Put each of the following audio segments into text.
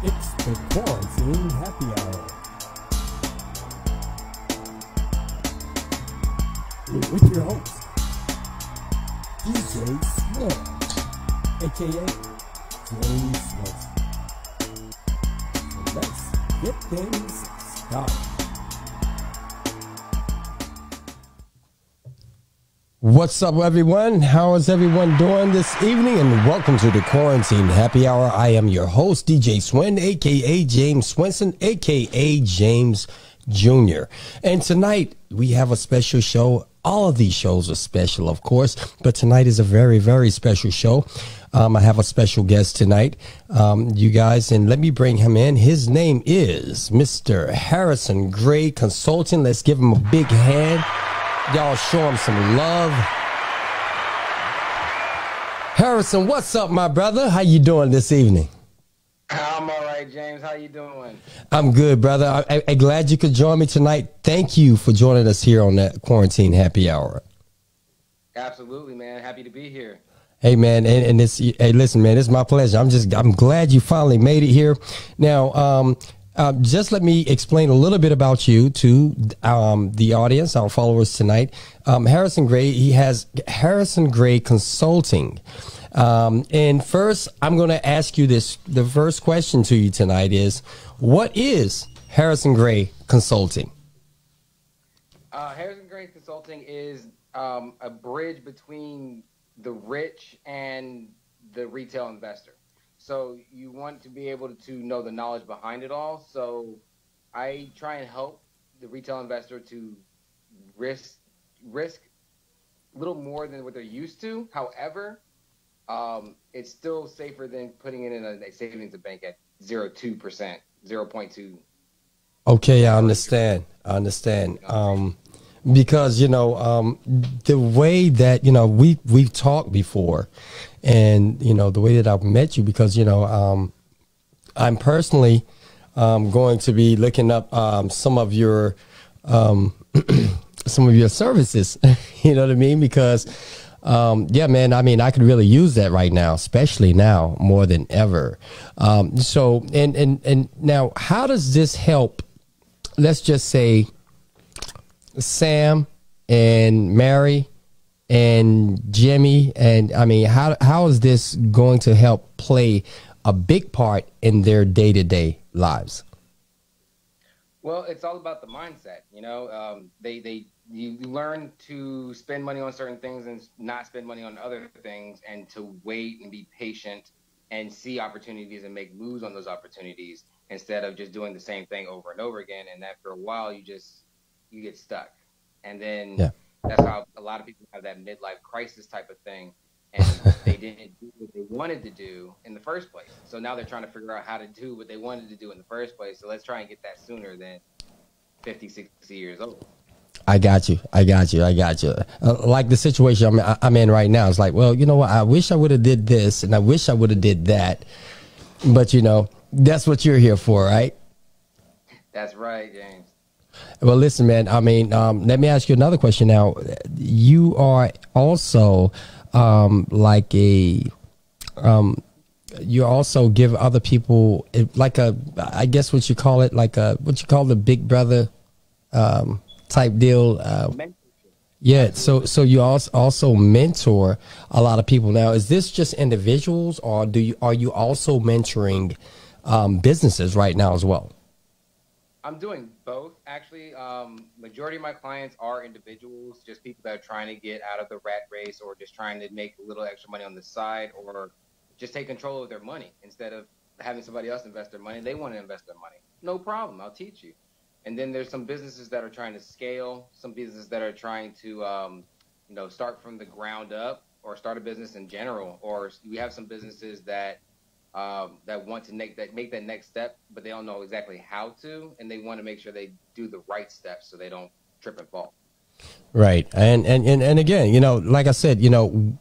It's the Quarantine Happy Hour. With your host, DJ Swin, aka James Swinson. So let's get things started. What's up, everyone? How is everyone doing this evening? And welcome to the Quarantine Happy Hour. I am your host, DJ Swin, aka James Swinson, aka James Jr. And tonight we have a special show. All of these shows are special, of course, but tonight is a very, very special show. I have a special guest tonight, you guys, and let me bring him in. His name is Mr. Harrison Gray Consulting. Let's give him a big hand. Y'all show him some love. Harrison, what's up, my brother? How you doing this evening? I'm all right, James. How you doing? I'm good, brother. I'm glad you could join me tonight. Thank you for joining us here on that Quarantine Happy Hour. Absolutely, man. Happy to be here. Hey, man, and it's, hey, listen, man, it's my pleasure. I'm glad you finally made it here. Now, just let me explain a little bit about you to the audience, our followers tonight. Harrison Gray, he has Harrison Gray Consulting. And first, I'm going to ask you this. The first question to you tonight is, what is Harrison Gray Consulting? Harrison Gray Consulting is a bridge between the rich and the retail investor. So you want to be able to know the knowledge behind it all. So I try and help the retail investor to risk a little more than what they're used to. However, it's still safer than putting it in a savings bank at 0.2%, 0.2. Okay, I understand. Because, you know, the way that, you know, we've talked before, and, you know, the way that I've met you, because, you know, I'm personally going to be looking up some of your services, you know what I mean? Because, yeah, man, I mean, I could really use that right now, especially now more than ever. So, and now, how does this help, let's just say, Sam and Mary and Jimmy, and I mean, how is this going to help play a big part in their day-to-day lives? Well, it's all about the mindset. You know, you learn to spend money on certain things and not spend money on other things, and to wait and be patient and see opportunities and make moves on those opportunities instead of just doing the same thing over and over again. And after a while, you get stuck. And then That's how a lot of people have that midlife crisis type of thing. And they didn't do what they wanted to do in the first place. So now they're trying to figure out how to do what they wanted to do in the first place. So let's try and get that sooner than 50, 60 years old. I got you. Like the situation I'm in right now. It's like, well, you know what? I wish I would have did this, and I wish I would have did that. But, you know, that's what you're here for, right? That's right, James. Well, listen, man, I mean, let me ask you another question now. You are also like you also give other people like I guess what you call it, like what you call the big brother type deal. Yeah. So you also mentor a lot of people. Now, is this just individuals, or are you also mentoring businesses right now as well? I'm doing both, actually. Majority of my clients are individuals, just people that are trying to get out of the rat race, or just trying to make a little extra money on the side, or just take control of their money instead of having somebody else invest their money. They want to invest their money. No problem. I'll teach you. And then there's some businesses that are trying to scale, some businesses that are trying to, start from the ground up, or start a business in general. Or we have some businesses that want to make that next step, but they don't know exactly how to, and they want to make sure they do the right steps so they don't trip and fall. Right. And again, you know, like I said, you know,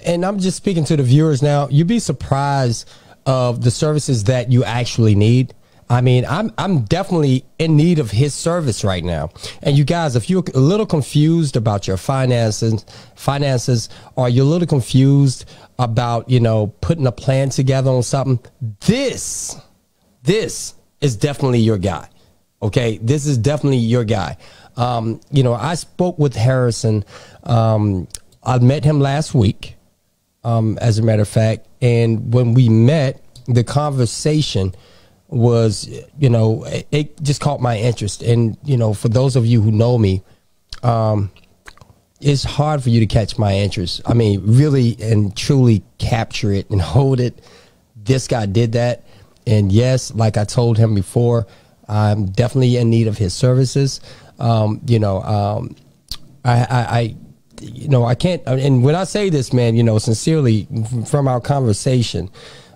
and I'm just speaking to the viewers now, you'd be surprised of the services that you actually need. I mean, I'm definitely in need of his service right now. And you guys, if you're a little confused about your finances, or you're a little confused about, you know, putting a plan together on something, this is definitely your guy. Okay, this is definitely your guy. You know, I spoke with Harrison. I met him last week, as a matter of fact. And when we met, the conversation was, you know, it just caught my interest. And, you know, for those of you who know me, it's hard for you to catch my interest. I mean, really and truly capture it and hold it. This guy did that. And yes, like I told him before, I'm definitely in need of his services. You know, you know, I can't, and when I say this, man, you know, sincerely from our conversation,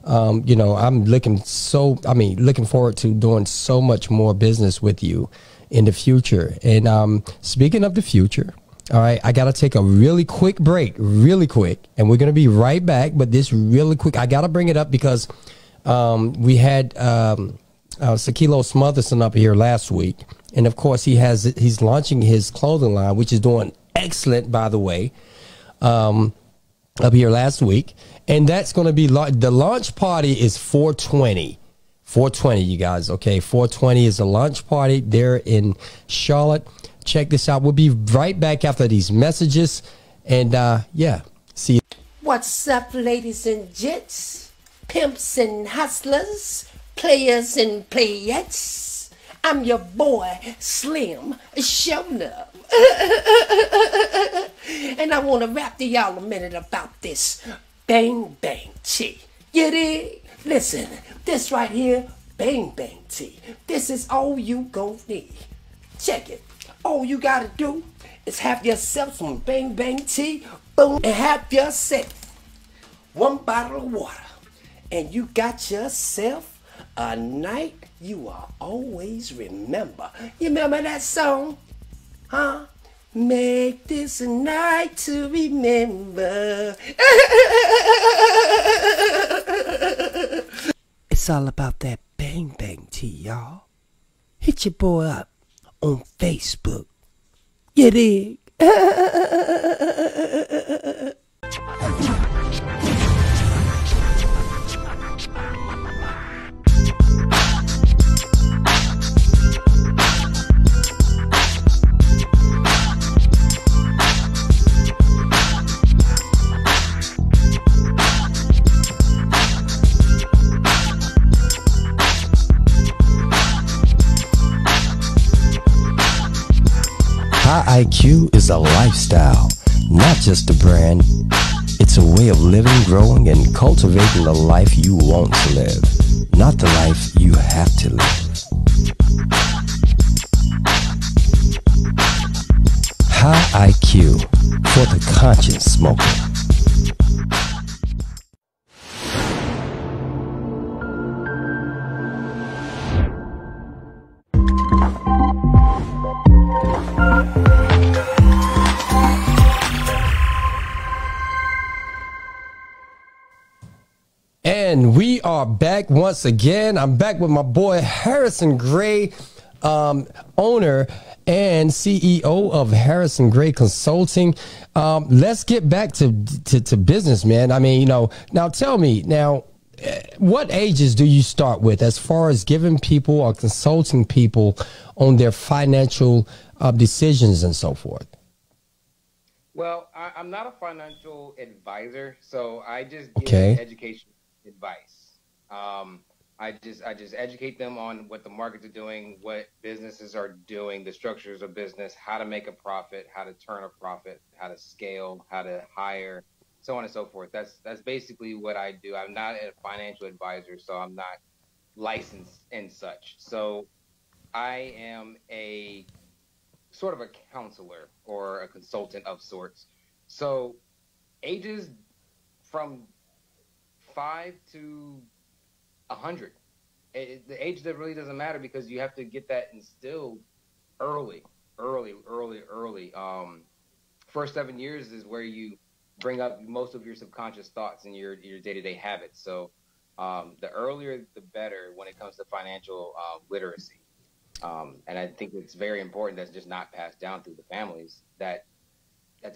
you know, I'm looking forward to doing so much more business with you in the future. And speaking of the future, all right, I got to take a really quick break, really quick, and we're going to be right back. But this really quick, I got to bring it up because we had Sakilo Smotherson up here last week. And of course, he's launching his clothing line, which is doing excellent, by the way, up here last week. And that's going to be the launch party is 420, you guys. Okay, 420 is a launch party there in Charlotte. Check this out. We'll be right back after these messages. And yeah, see you. What's up, ladies and gents, pimps and hustlers, players and playettes? I'm your boy, Slim, showing up. And I want to rap to y'all a minute about this bang bang tea. You dig? Listen, this right here, bang bang tea. This is all you gon' need. Check it. All you gotta do is have yourself some bang bang tea, boom, and have yourself one bottle of water. And you got yourself a night you will always remember. You remember that song? Huh? Make this a night to remember. It's all about that bang bang tea, y'all. Hit your boy up on Facebook. You dig? High IQ is a lifestyle, not just a brand. It's a way of living, growing, and cultivating the life you want to live, not the life you have to live. High IQ for the conscious smoker. And we are back once again. I'm back with my boy Harrison Gray, owner and CEO of Harrison Gray Consulting. Let's get back to business, man. I mean, you know, now tell me, now, what ages do you start with as far as giving people or consulting people on their financial decisions and so forth? Well, I'm not a financial advisor, so I just give education advice. I just educate them on what the markets are doing, what businesses are doing, the structures of business, how to make a profit, how to turn a profit, how to scale, how to hire, so on and so forth. That's basically what I do. I'm not a financial advisor, so I'm not licensed and such. So I am a sort of a counselor or a consultant of sorts. So ages from 5 to 100. The age that really doesn't matter because you have to get that instilled early. First 7 years is where you bring up most of your subconscious thoughts and your day-to-day habits. So The earlier, the better when it comes to financial literacy. And I think it's very important that's just not passed down through the families that's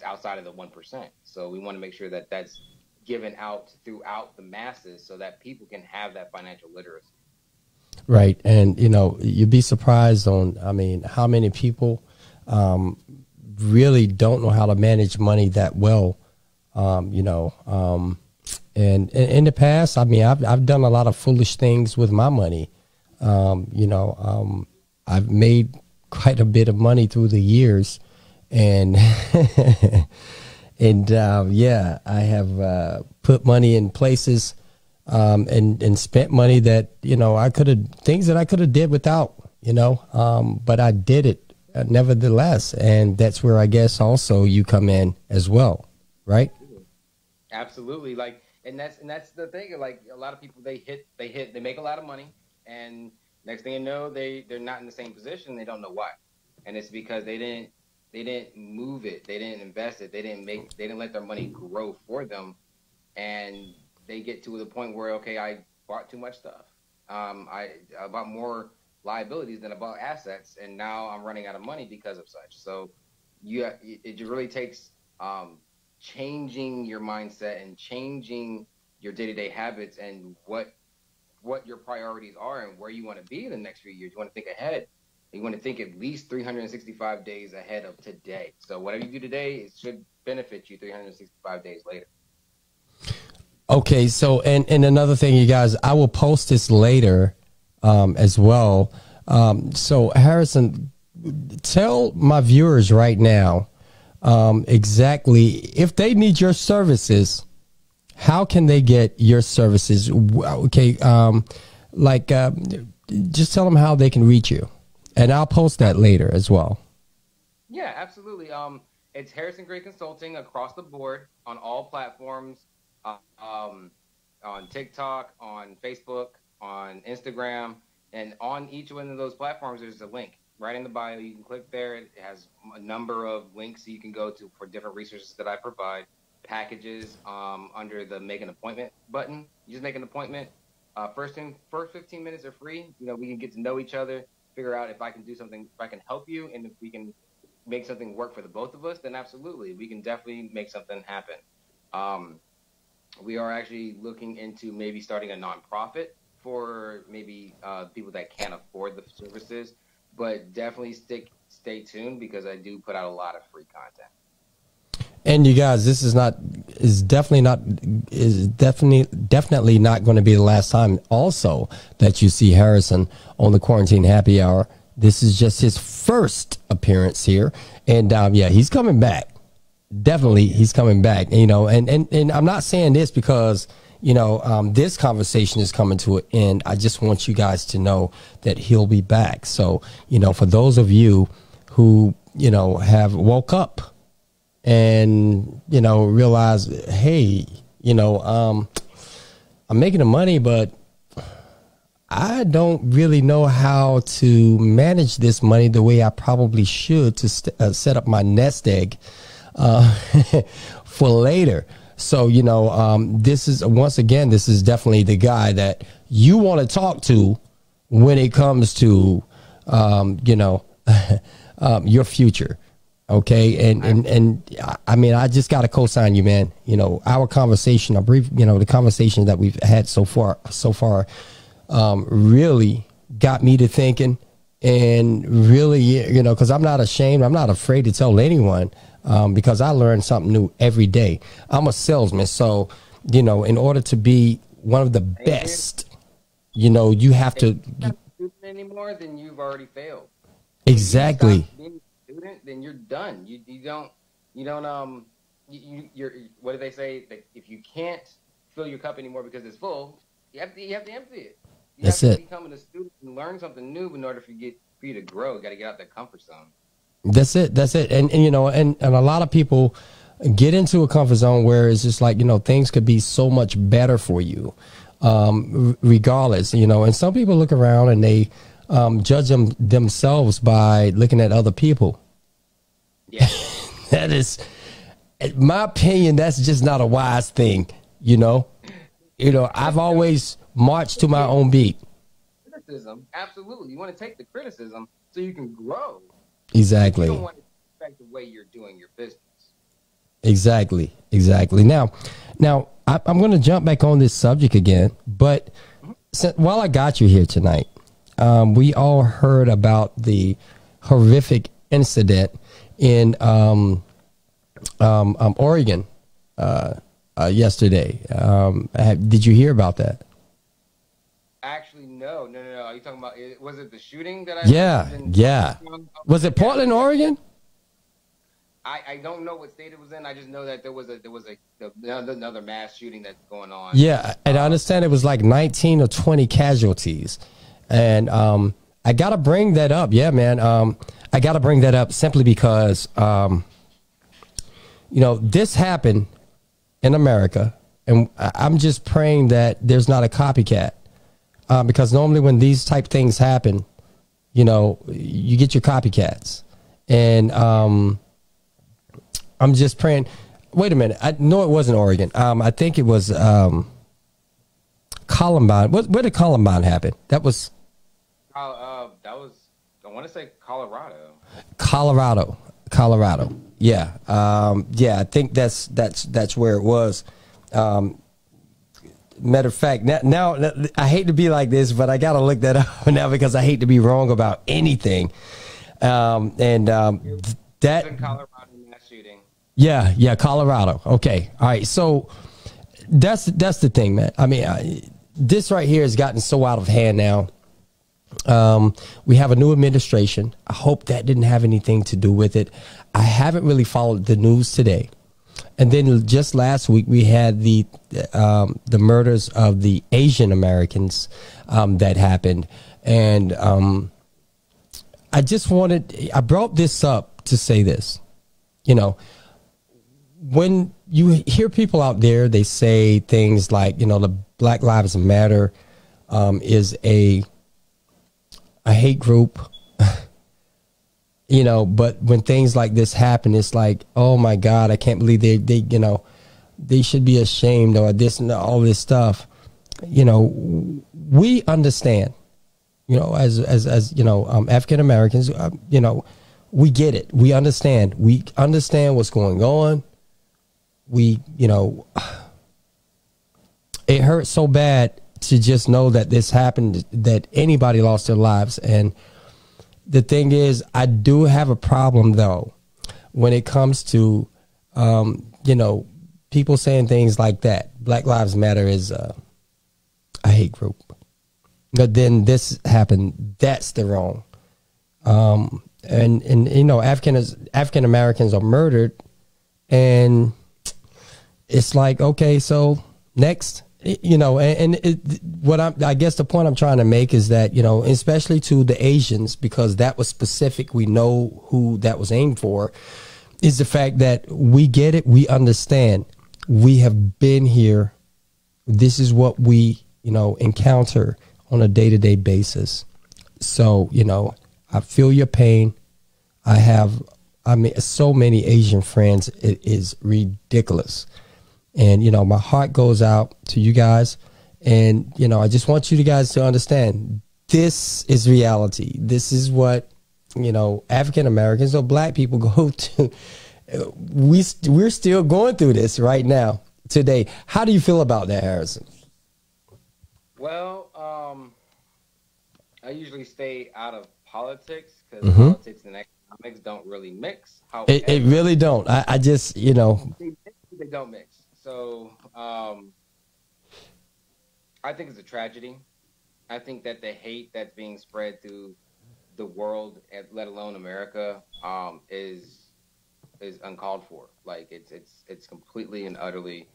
outside of the 1%. So we want to make sure that that's given out throughout the masses so that people can have that financial literacy. Right. And, you know, you'd be surprised on, I mean, how many people really don't know how to manage money that well, you know. And in the past, I mean, I've done a lot of foolish things with my money. You know, I've made quite a bit of money through the years. And, and yeah, I have put money in places and spent money that, you know, things that I could have did without, you know, but I did it nevertheless. And that's where I guess also you come in as well, right? Absolutely. Like, and that's the thing. Like, a lot of people, they make a lot of money, and next thing you know, they're not in the same position. They don't know why. And it's because they didn't move it. They didn't invest it. They didn't let their money grow for them. And they get to the point where, okay, I bought too much stuff. I bought more liabilities than I bought assets, and now I'm running out of money because of such. So it really takes changing your mindset and changing your day-to-day habits and what your priorities are and where you want to be in the next few years. You want to think ahead. You want to think at least 365 days ahead of today. So whatever you do today, it should benefit you 365 days later. Okay, so and another thing, you guys, I will post this later as well. So Harrison, tell my viewers right now exactly if they need your services, how can they get your services? Okay, just tell them how they can reach you, and I'll post that later as well. Yeah, absolutely. It's Harrison Gray Consulting across the board on all platforms. On TikTok, on Facebook, on Instagram, and on each one of those platforms, there's a link right in the bio. You can click there. It has a number of links you can go to for different resources that I provide, packages under the make an appointment button. You just make an appointment. First 15 minutes are free. You know, we can get to know each other, figure out if I can do something, if I can help you, and if we can make something work for the both of us, then absolutely, we can definitely make something happen. We are actually looking into maybe starting a nonprofit for maybe people that can't afford the services, but definitely stay tuned because I do put out a lot of free content. And you guys, this is definitely not going to be the last time also that you see Harrison on the Quarantine Happy Hour. This is just his first appearance here, and yeah, he's coming back. Definitely, he's coming back, you know, and I'm not saying this because, you know, this conversation is coming to an end. I just want you guys to know that he'll be back. So, you know, for those of you who, you know, have woke up and, you know, realize, hey, you know, I'm making the money, but I don't really know how to manage this money the way I probably should to set up my nest egg for later. So, you know, this is definitely the guy that you want to talk to when it comes to, you know, your future. Okay. And I mean, I just got to co-sign you, man. You know, our conversation, the conversation that we've had so far, really got me to thinking, and really, you know, cause I'm not ashamed. I'm not afraid to tell anyone. Because I learn something new every day. I'm a salesman, so, you know, in order to be one of the best, you know, you have to. If you're not a student anymore, then you've already failed. Exactly. If you stop being a student, then you're done. You're what do they say? That if you can't fill your cup anymore because it's full, you have to empty it. You That's have to it. become a student and learn something new in order for you to grow. You got to get out that comfort zone. That's it. And you know, and a lot of people get into a comfort zone where it's just like, you know, things could be so much better for you, regardless, you know, and some people look around and they judge themselves by looking at other people. Yeah. That is, in my opinion, that's just not a wise thing, you know. I've always marched to my own beat. Criticism, absolutely. You want to take the criticism so you can grow. Exactly. You don't want to affect the way you're doing your business. Exactly. Now, I'm going to jump back on this subject again, but while I got you here tonight, we all heard about the horrific incident in Oregon yesterday. Did you hear about that? Actually, no. Are you talking about? Was it the shooting that I? Yeah. Was it Portland, Oregon? I don't know what state it was in. I just know that there was another mass shooting that's going on. Yeah, and I understand it was like 19 or 20 casualties, and I gotta bring that up. Yeah, man. I gotta bring that up simply because this happened in America, and I'm just praying that there's not a copycat. Because normally when these type things happen, you get your copycats. And I'm just praying. Wait a minute. I know it wasn't Oregon. I think it was Columbine. Where did Columbine happen? That was. I want to say Colorado. Colorado. Yeah. I think that's where it was. Matter of fact, now I hate to be like this, but I got to look that up now because I hate to be wrong about anything. That in Colorado mass shooting. Yeah, Colorado. Okay, all right. So that's the thing, man. I mean, this right here has gotten so out of hand now. We have a new administration. I hope that didn't have anything to do with it. I haven't really followed the news today. And then just last week we had the murders of the Asian Americans that happened, and I brought this up to say this. When you hear people out there, they say things like, the Black Lives Matter is a hate group. But when things like this happen, it's like, oh my God, I can't believe they should be ashamed, or this and all this stuff. We understand, as African Americans, we get it. We understand. We understand what's going on. It hurts so bad to just know that this happened, that anybody lost their lives. And the thing is, I do have a problem, though, when it comes to, people saying things like that. Black Lives Matter is a hate group. But then this happened. That's the wrong. African Americans are murdered, and it's like, okay, so next. I guess the point I'm trying to make is that, especially to the Asians, because that was specific, we know who that was aimed for, is the fact that we get it, we understand, we have been here, this is what we, encounter on a day-to-day basis. So, I feel your pain. So many Asian friends, it is ridiculous. And, my heart goes out to you guys. And, I just want you guys to understand, this is reality. This is what, African Americans or black people go to. We're still going through this right now, today. How do you feel about that, Harrison? Well, I usually stay out of politics because politics and economics don't really mix. However, it really don't. I just, they don't mix. So I think it's a tragedy. I think that the hate that's being spread through the world, let alone America, is uncalled for. Like it's completely and utterly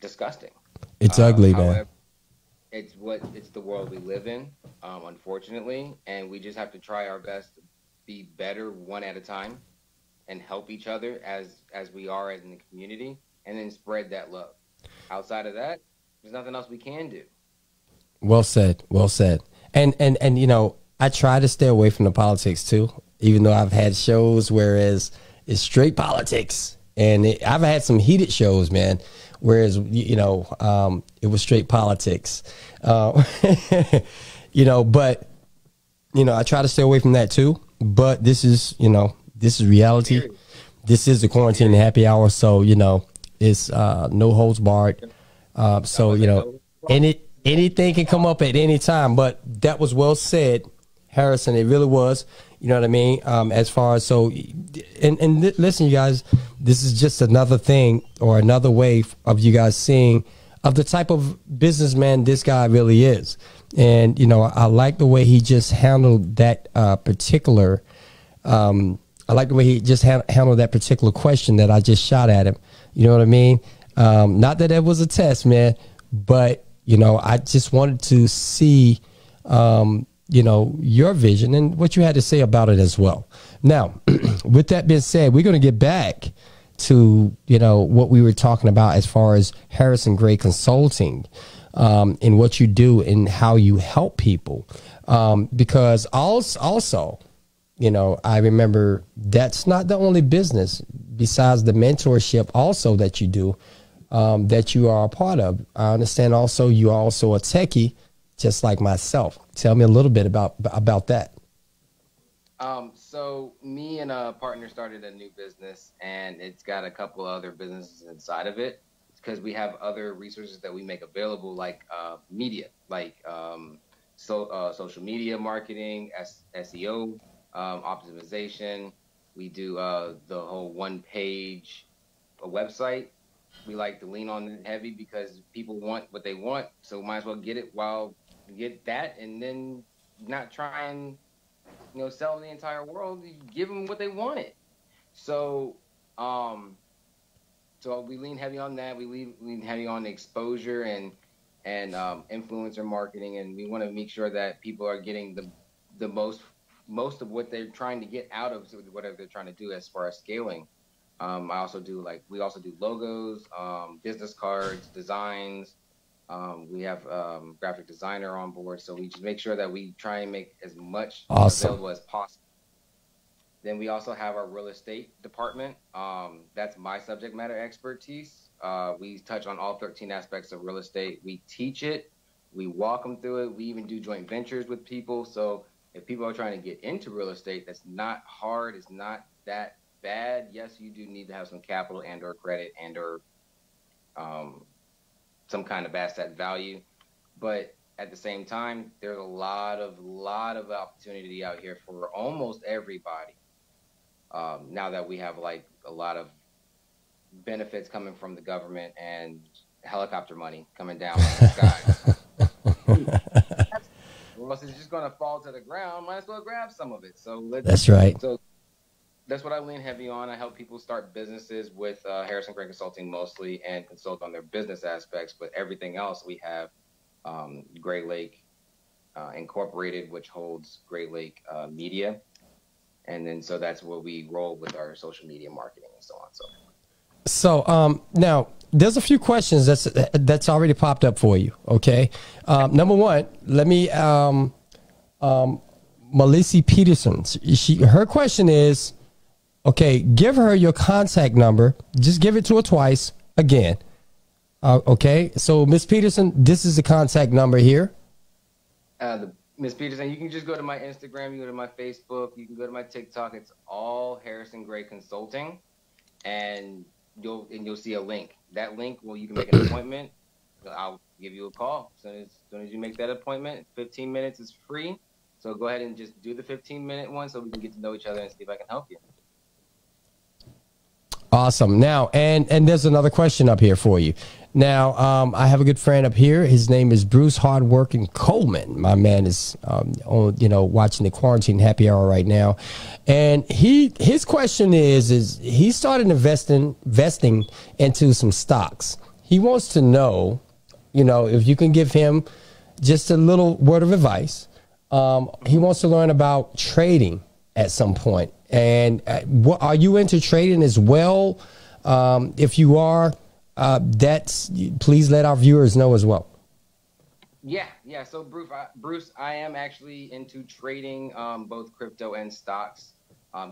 disgusting. It's ugly, man. However, it's the world we live in, unfortunately, and we just have to try our best to be better one at a time and help each other as we are in the community, and then spread that love. Outside of that, there's nothing else we can do. Well said. Well said. And I try to stay away from the politics too, even though I've had shows where it's straight politics, and I've had some heated shows, man. Whereas it was straight politics, But I try to stay away from that too. But this is reality. This is the quarantine happy hour, so it's no holds barred. So anything can come up at any time. But that was well said, Harrison. It really was. You know what I mean? As far as listen, you guys, this is just another thing or another way of you guys seeing of the type of businessman this guy really is. And, I like the way he just handled that particular. I like the way he just handled that particular question that I just shot at him. You know what I mean? Not that it was a test, man, but, I just wanted to see, your vision and what you had to say about it as well. Now, with that being said, we're going to get back to, what we were talking about as far as Harrison Gray Consulting, and what you do and how you help people. Because also, I remember that's not the only business besides the mentorship also that you do, that you are a part of. I understand also you're also a techie, just like myself. Tell me a little bit about that. So me and a partner started a new business, and it's got a couple other businesses inside of it because we have other resources that we make available, like media, like social media marketing, SEO, optimization. We do the whole one-page website. We like to lean on it heavy because people want what they want, so might as well get that, and then not try and sell the entire world. You give them what they wanted. So we lean heavy on that. We lean heavy on exposure and influencer marketing, and we want to make sure that people are getting the most of what they're trying to get out of whatever they're trying to do as far as scaling. We also do logos, business cards, designs. We have graphic designer on board, so we just make sure that we try and make as much available as possible. Then we also have our real estate department. That's my subject matter expertise. We touch on all 13 aspects of real estate. We teach it. We walk them through it. We even do joint ventures with people. So if people are trying to get into real estate, that's not hard. It's not that bad. Yes, you do need to have some capital and or credit and or some kind of asset value. But at the same time, there's a lot of opportunity out here for almost everybody. Now that we have like a lot of benefits coming from the government and helicopter money coming down from the sky. Or else it's just going to fall to the ground. Might as well grab some of it. That's right. So that's what I lean heavy on. I help people start businesses with Harrison Gray Consulting mostly, and consult on their business aspects. But everything else, we have Great Lake Incorporated, which holds Great Lake Media. And then so that's where we roll with our social media marketing and so on. So now there's a few questions that's already popped up for you. Okay. Number one, let me Melissa Peterson. Her question is, okay, give her your contact number. Just give it to her twice again. Okay. So Miss Peterson, this is the contact number here. Miss Peterson, you can just go to my Instagram, you go to my Facebook, you can go to my TikTok. It's all Harrison Gray Consulting, and you'll see a link. That link, you can make an appointment. I'll give you a call. As soon as you make that appointment, 15 minutes is free. So go ahead and just do the 15-minute one so we can get to know each other and see if I can help you. Awesome. Now, and there's another question up here for you. Now, I have a good friend up here. His name is Bruce Hardworking Coleman. My man is, watching the Quarantine Happy Hour right now. And his question is he started investing into some stocks. He wants to know, if you can give him just a little word of advice. He wants to learn about trading at some point. And are you into trading as well? If you are, please let our viewers know as well. Yeah. So Bruce, I am actually into trading both crypto and stocks.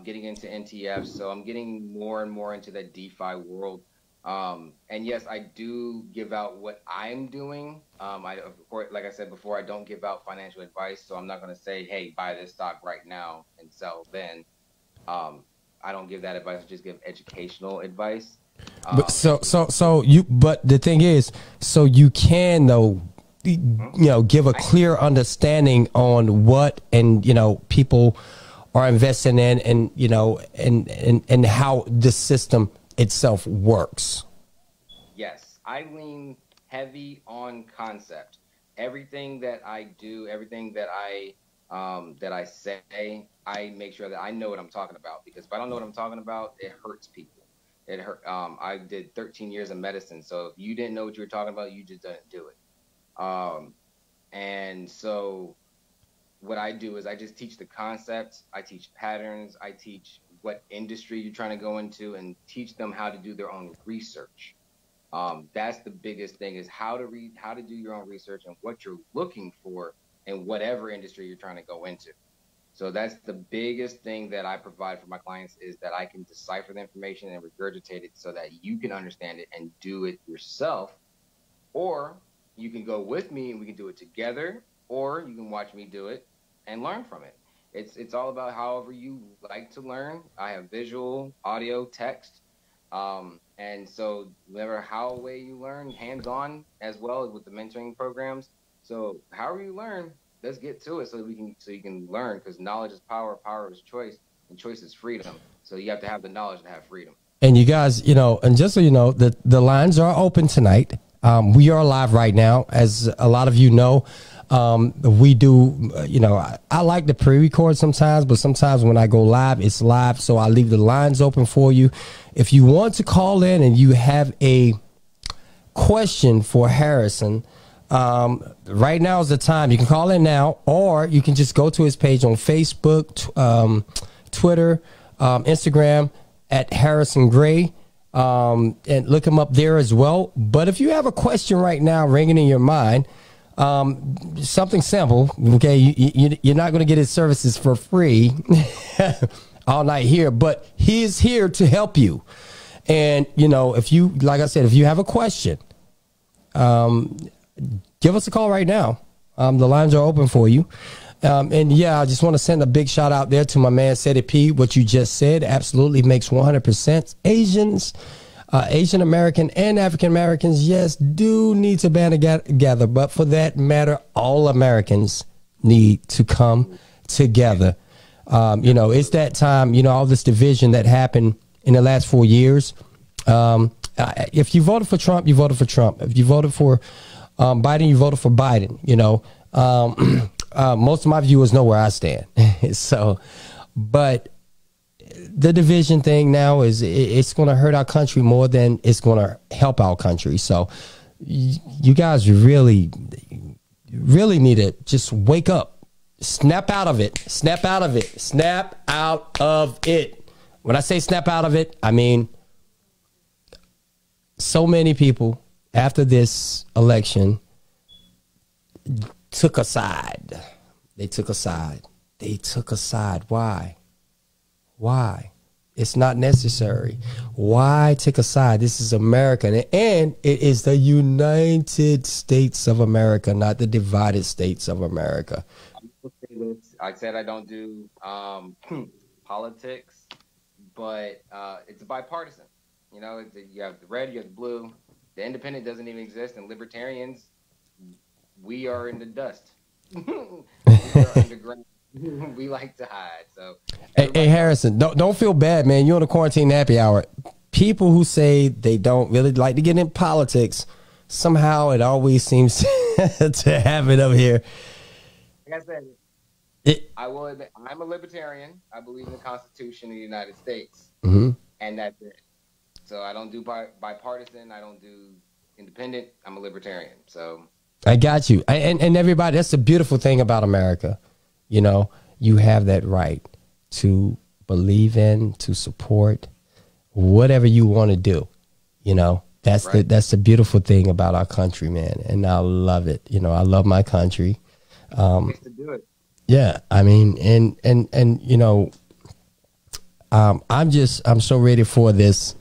getting into NTFs. So I'm getting more and more into the DeFi world. And yes, I do give out what I'm doing. Of course, like I said before, I don't give out financial advice. So I'm not going to say, hey, buy this stock right now and sell then. I don't give that advice. I just give educational advice. But but the thing is, so you can though, give a clear understanding on what, and, people are investing in, and, and how the system itself works. Yes, I lean heavy on concept. Everything that I do, everything that I say, I make sure that I know what I'm talking about, because if I don't know what I'm talking about, it hurts people. It hurt. I did 13 years of medicine, so if you didn't know what you were talking about, you just didn't do it. And so what I do is I just teach the concepts, I teach patterns, I teach what industry you're trying to go into, and teach them how to do their own research. That's the biggest thing, is how to do your own research and what you're looking for in whatever industry you're trying to go into. So that's the biggest thing that I provide for my clients, is that I can decipher the information and regurgitate it so that you can understand it and do it yourself. Or you can go with me and we can do it together, or you can watch me do it and learn from it. It's all about however you like to learn. I have visual, audio, text. And so whatever way you learn, hands-on as well as with the mentoring programs. So however you learn, let's get to it so you can learn, because knowledge is power, power is choice, and choice is freedom. So you have to have the knowledge to have freedom. And you guys, and just so you know, the lines are open tonight. We are live right now, as a lot of you know. We do, I like to pre-record sometimes, but sometimes when I go live, it's live. So I leave the lines open for you. If you want to call in and you have a question for Harrison, right now is the time. You can call in now, or you can just go to his page on Facebook, Twitter, Instagram at Harrison Gray, and look him up there as well. But if you have a question right now ringing in your mind, something simple, okay, you're not going to get his services for free all night here, but he is here to help you. And, if you, like I said, if you have a question, give us a call right now. The lines are open for you. And yeah, I just want to send a big shout out there to my man, Seti P. What you just said absolutely makes 100%. Asian American and African Americans, yes, do need to band together. But for that matter, all Americans need to come together. It's that time, all this division that happened in the last 4 years. If you voted for Trump, you voted for Trump. If you voted for Biden, you voted for Biden. Most of my viewers know where I stand. So, but the division thing now it's going to hurt our country more than it's going to help our country. So you guys really need to just wake up, snap out of it, snap out of it, snap out of it. When I say snap out of it, I mean, so many people after this election took a side. They took a side. They took a side. Why? Why? It's not necessary. Why take a side? This is America, and it is the United States of America, not the divided states of America. I said I don't do politics, but it's bipartisan. You have the red, you have the blue. The independent doesn't even exist, and libertarians, we are in the dust. We are underground. We like to hide. So, hey Harrison, don't feel bad, man. You're on the quarantine happy hour. People who say they don't really like to get in politics, somehow it always seems to have it up here. Like I said, I will admit, I'm a libertarian. I believe in the Constitution of the United States, and that's it. So I don't do bipartisan. I don't do independent. I'm a libertarian. So I got you. And everybody, that's the beautiful thing about America. You have that right to believe in, to support whatever you want to do. That's right. That's the beautiful thing about our country, man. And I love it. I love my country. To do it. Yeah. I mean, and I'm so ready for this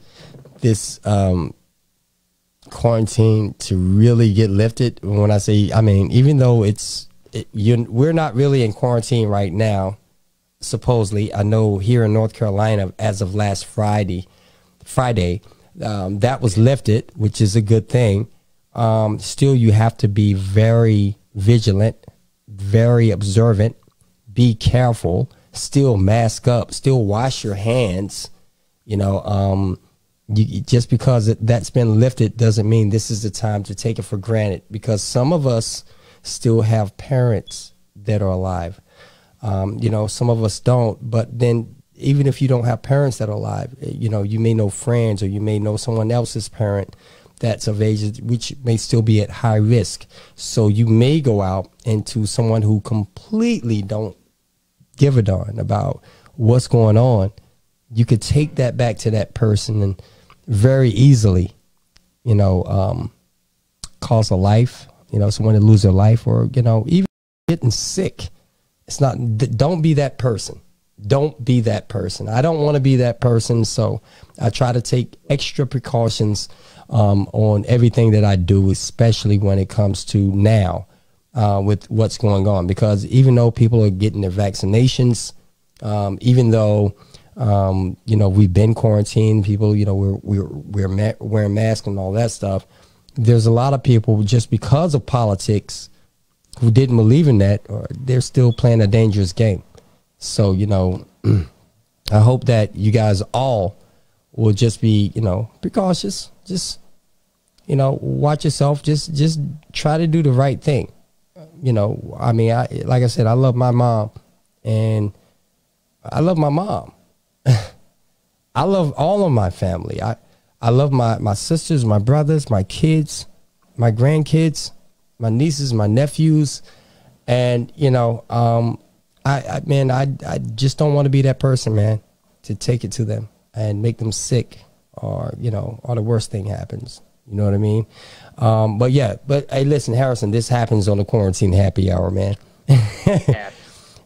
quarantine to really get lifted. When I say, I mean, even though we're not really in quarantine right now, supposedly. I know here in North Carolina, as of last Friday, that was lifted, which is a good thing. Still, you have to be very vigilant, very observant, be careful, still mask up, still wash your hands. Just because that's been lifted doesn't mean this is the time to take it for granted, because some of us still have parents that are alive. Some of us don't, but then even if you don't have parents that are alive, you may know friends, or you may know someone else's parent that's of age, which may still be at high risk. So you may go out into someone who completely don't give a darn about what's going on. You could take that back to that person and very easily, cause a life, someone to lose their life, or, even getting sick. Don't be that person. Don't be that person. I don't want to be that person. So I try to take extra precautions on everything that I do, especially when it comes to now with what's going on. Because even though people are getting their vaccinations, even though, we've been quarantined, people, we're wearing masks and all that stuff. There's a lot of people, just because of politics, who didn't believe in that, or they're still playing a dangerous game. So, I hope that you guys all will just be, precautious. Just, watch yourself. Just try to do the right thing. Like I said, I love my mom, and I love my mom. I love all of my family. I love my sisters, my brothers, my kids, my grandkids, my nieces, my nephews. And, I just don't want to be that person, man, to take it to them and make them sick, or, or the worst thing happens. You know what I mean? But hey, listen, Harrison, this happens on the Quarantine Happy Hour, man. Yeah.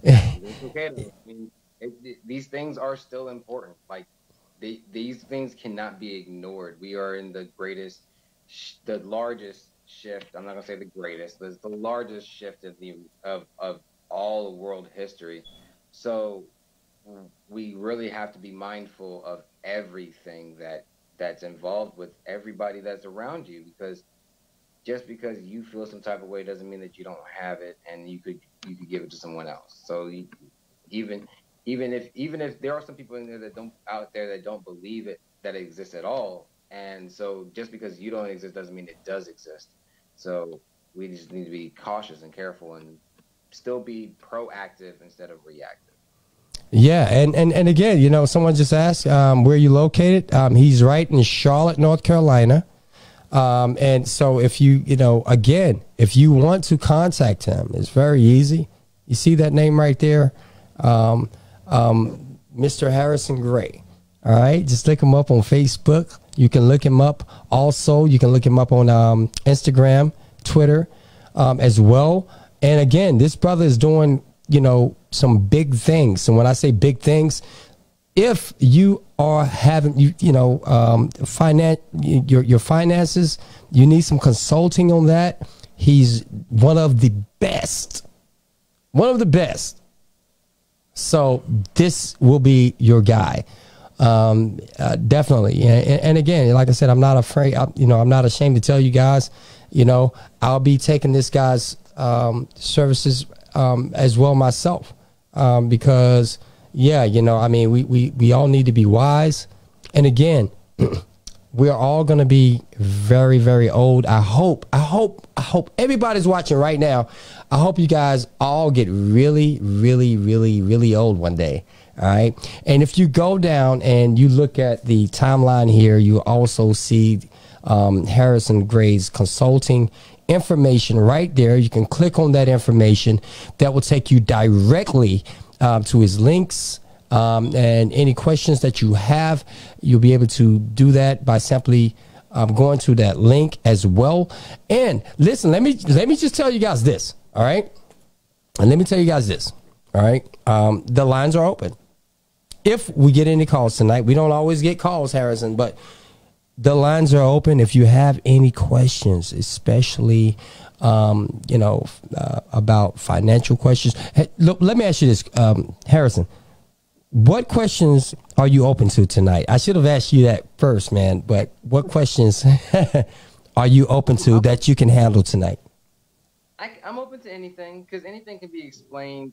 It's okay. I mean, these things are still important. Like, these things cannot be ignored. We are in the largest shift. I'm not gonna say the greatest, but it's the largest shift of all world history. So we really have to be mindful of everything that's involved with everybody that's around you, because just because you feel some type of way doesn't mean that you don't have it, and you could give it to someone else. So even if there are some people out there that don't believe that it exists at all, and so just because you don't exist doesn't mean it does exist. So we just need to be cautious and careful, and still be proactive instead of reactive. Yeah, and again, someone just asked where you located. He's right in Charlotte, North Carolina. And so if if you want to contact him, it's very easy. You see that name right there, Mr. Harrison Gray. All right, just look him up on Facebook. You can look him up. Also, you can look him up on Instagram, Twitter, as well. And again, this brother is doing, some big things. And when I say big things, if you are having, your finances, you need some consulting on that. He's one of the best. So this will be your guy. Definitely. And again, like I said, I'm not afraid, I'm not ashamed to tell you guys, I'll be taking this guy's services as well myself, because we all need to be wise. And again, we're all going to be very, very old. I hope everybody's watching right now. I hope you guys all get really, really, really, really old one day. All right. And if you go down and you look at the timeline here, you also see Harrison Gray's consulting information right there. You can click on that information. That will take you directly to his links. And any questions that you have, you'll be able to do that by simply going to that link as well. And listen, let me just tell you guys this. All right. And let me tell you guys this. All right. The lines are open. if we get any calls tonight, we don't always get calls, Harrison, but the lines are open. If you have any questions, especially, about financial questions. Hey, look, let me ask you this, Harrison. What questions are you open to tonight? I should have asked you that first, man. But what questions are you open to that you can handle tonight? I'm open to anything because anything can be explained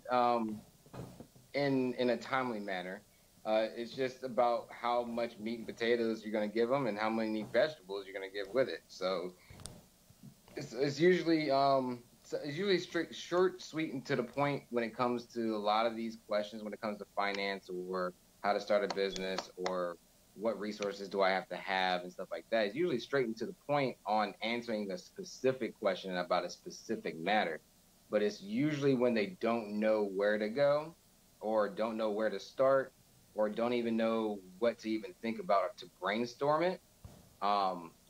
in a timely manner. It's just about how much meat and potatoes you're going to give them and how many vegetables you're going to give with it. So it's usually short, sweet, and to the point when it comes to a lot of these questions. When it comes to finance or how to start a business or what resources do I have to have and stuff like that, it's usually straight and to the point on answering a specific question about a specific matter. But it's usually when they don't know where to go or don't know where to start or don't even know what to even think about to brainstorm it.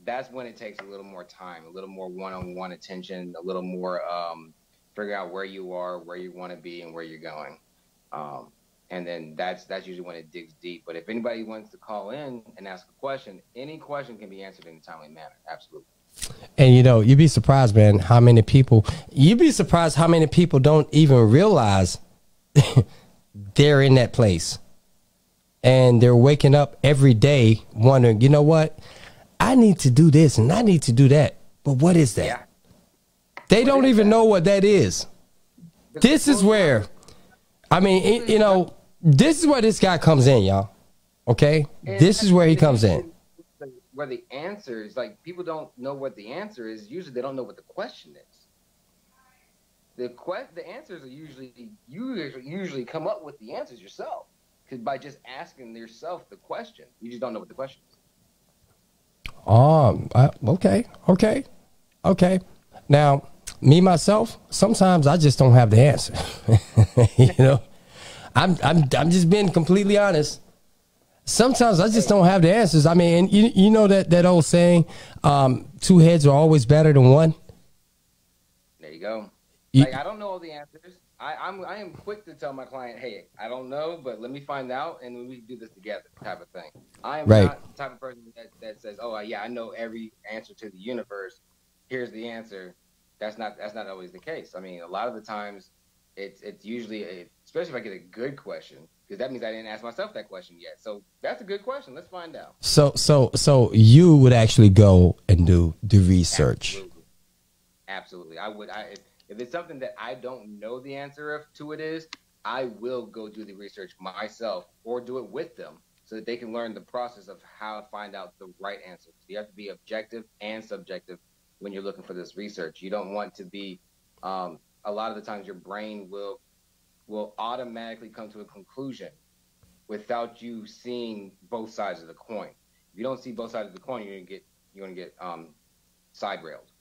That's when it takes a little more time, a little more one-on-one attention, a little more figure out where you are, where you want to be, and where you're going. And then that's usually when it digs deep. But if anybody wants to call in and ask a question, any question can be answered in a timely manner. Absolutely. And you'd be surprised, man, you'd be surprised how many people don't even realize they're in that place. And they're waking up every day wondering, you know what? I need to do this and I need to do that. But what is that? Yeah. They don't even know what that is. This is where, this is where this guy comes in, y'all. Okay? This is where he comes in. Where the answer is, like, people don't know what the answer is. Usually they don't know what the question is. The answers are usually come up with the answers yourself. Because by just asking yourself the question, you just don't know what the question is. Okay. Now, me myself, sometimes I just don't have the answer. I'm just being completely honest. Sometimes I just don't have the answers. I mean, you know that old saying, two heads are always better than one. There you go. I don't know all the answers. I am quick to tell my client, hey, I don't know, but let me find out, and we do this together, type of thing. I am not the type of person that says, oh, yeah, I know every answer to the universe. Here's the answer. That's not always the case. I mean, a lot of the times, it's usually, especially if I get a good question, because that means I didn't ask myself that question yet. So that's a good question. Let's find out. So you would actually go and do the research. Absolutely. I would. If it's something that I don't know the answer to it is, I will go do the research myself or do it with them so that they can learn the process of how to find out the right answer. So you have to be objective and subjective when you're looking for this research. You don't want to be, a lot of the times your brain will automatically come to a conclusion without you seeing both sides of the coin. If you don't see both sides of the coin, you're gonna get side railed.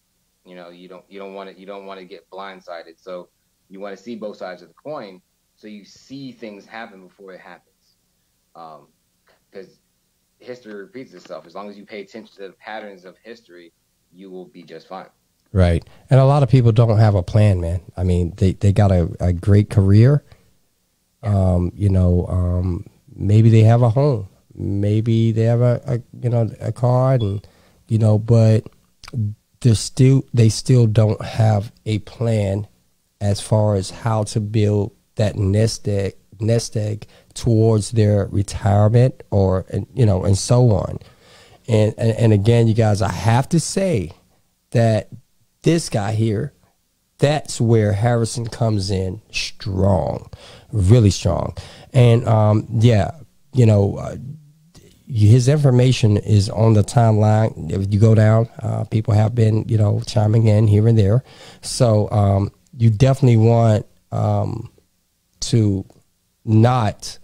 You don't want to get blindsided. So you want to see both sides of the coin so you see things happen before it happens. Because history repeats itself. As long as you pay attention to the patterns of history, you will be just fine. Right. And a lot of people don't have a plan, man. I mean, they got a great career. Maybe they have a home. Maybe they have a car, and but they still don't have a plan as far as how to build that nest egg towards their retirement and so on. And again, you guys, I have to say that this guy here, that's where Harrison comes in strong, really strong. And his information is on the timeline. If you go down, people have been, chiming in here and there. So you definitely want to not,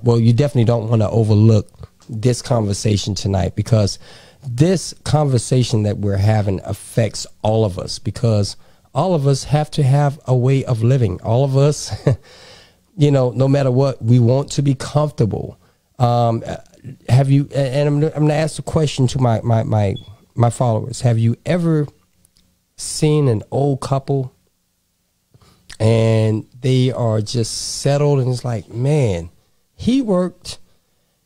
you definitely don't want to overlook this conversation tonight, because this conversation that we're having affects all of us, because all of us have to have a way of living. All of us, no matter what, we want to be comfortable. Have you, and I'm going to ask a question to my followers. Have you ever seen an old couple and they are just settled and it's like, man, He worked.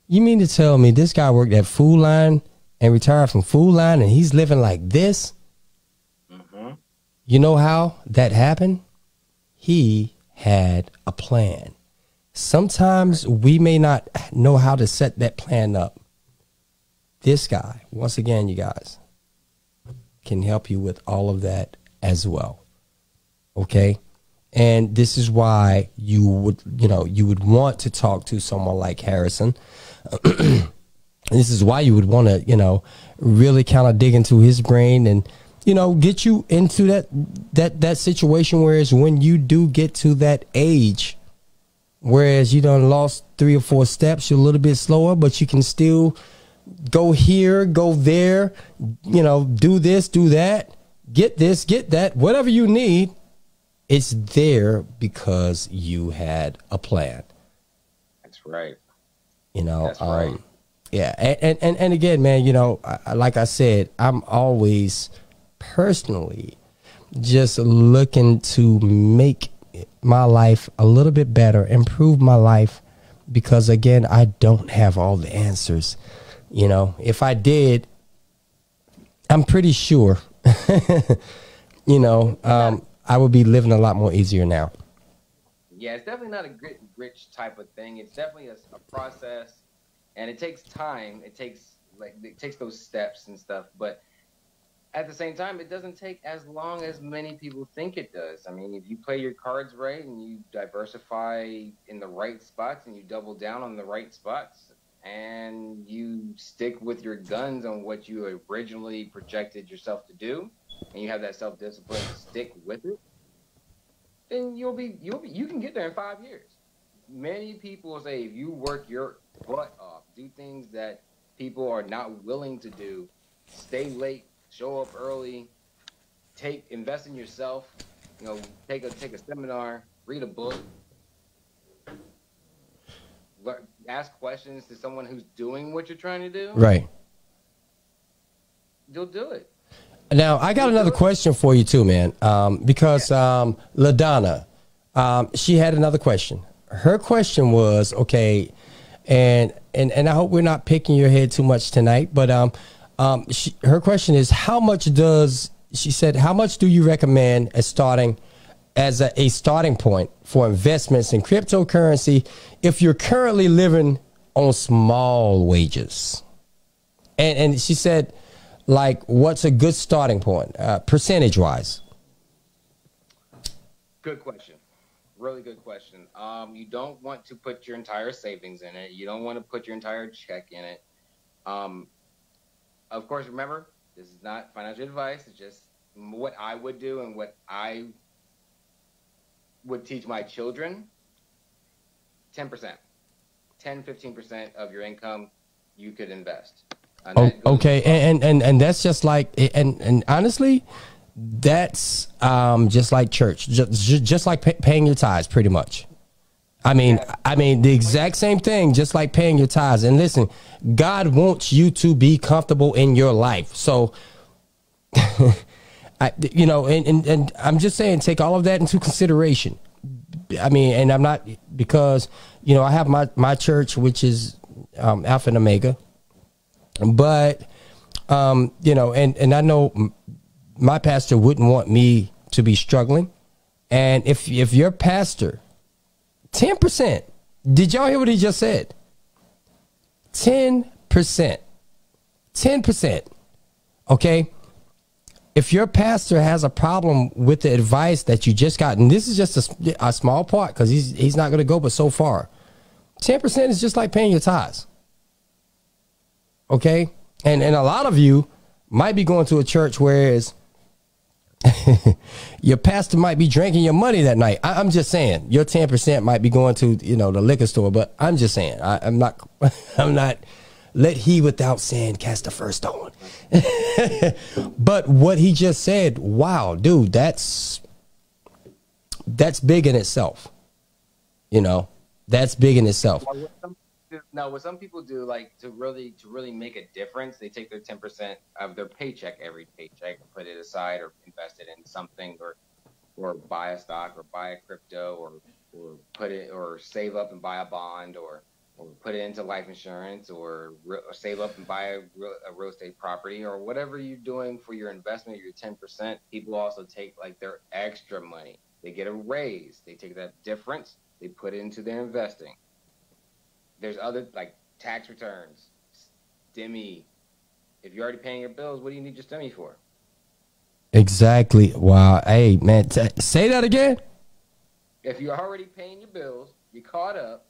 You mean to tell me this guy worked at Food Line and retired from Food Line, and he's living like this? Mm-hmm. You know how that happened? He had a plan. Sometimes we may not know how to set that plan up. This guy, once again, you guys, can help you with all of that as well. Okay? And this is why you would want to talk to someone like Harrison. This is why you would want to, really kind of dig into his brain and, get you into that situation. Whereas when you do get to that age, whereas you done lost 3 or 4 steps, you're a little bit slower, but you can still go here, go there, do this, do that, get this, get that, whatever you need. It's there because you had a plan. That's right. That's right. Yeah. And again, man, like I said, I'm always personally just looking to make my life a little bit better, improve my life, because again, I don't have all the answers. If I did, I'm pretty sure, I would be living a lot more easier now. Yeah, it's definitely not a rich type of thing. It's definitely a process, and it takes time. It takes those steps and stuff. But at the same time, it doesn't take as long as many people think it does. I mean, if you play your cards right and you diversify in the right spots and you double down on the right spots and you stick with your guns on what you originally projected yourself to do, and you have that self-discipline to stick with it, then you can get there in 5 years. Many people say if you work your butt off, do things that people are not willing to do, stay late, show up early, invest in yourself, take a seminar, read a book, ask questions to someone who's doing what you're trying to do. Right. You'll do it. Now, I got another question for you too, man, because LaDonna, she had another question. Her question was, okay, and I hope we're not picking your head too much tonight, but her question is, how much do you recommend as a starting point for investments in cryptocurrency if you're currently living on small wages? And she said, like, what's a good starting point, percentage-wise? Good question. Really good question. You don't want to put your entire savings in it. You don't want to put your entire check in it. Of course, remember, this is not financial advice. It's just what I would do and what I would teach my children. 10%. 10-15% of your income you could invest. Okay, and that's just like, and honestly, that's just like church, just like paying your tithes, pretty much. I mean, the exact same thing, just like paying your tithes. And listen, God wants you to be comfortable in your life. So, and I'm just saying, take all of that into consideration. I mean, and I'm not, because, I have my church, which is Alpha and Omega. But, and I know my pastor wouldn't want me to be struggling. And if your pastor, 10%, did y'all hear what he just said? 10%, 10%. Okay. If your pastor has a problem with the advice that you just got, and this is just a small part, because he's not going to go but so far. 10% is just like paying your tithes. Okay. And a lot of you might be going to a church whereas your pastor might be drinking your money that night. I'm just saying your 10% might be going to, the liquor store, but I'm just saying, I'm not, let he without sin cast the first stone. But what he just said, wow, dude, that's big in itself. That's big in itself. Now, what some people do, like to really make a difference, they take their 10% of their paycheck, every paycheck, and put it aside or invest it in something, or buy a stock, or buy a crypto, or put it, or save up and buy a bond, or or put it into life insurance, or save up and buy a real estate property, or whatever you're doing for your investment, your 10%. People also take like their extra money. They get a raise. They take that difference. They put it into their investing. There's other like tax returns, STEMI. If you're already paying your bills, what do you need your STEMI for? Exactly. Wow. Hey, man, say that again. If you're already paying your bills, you're caught up,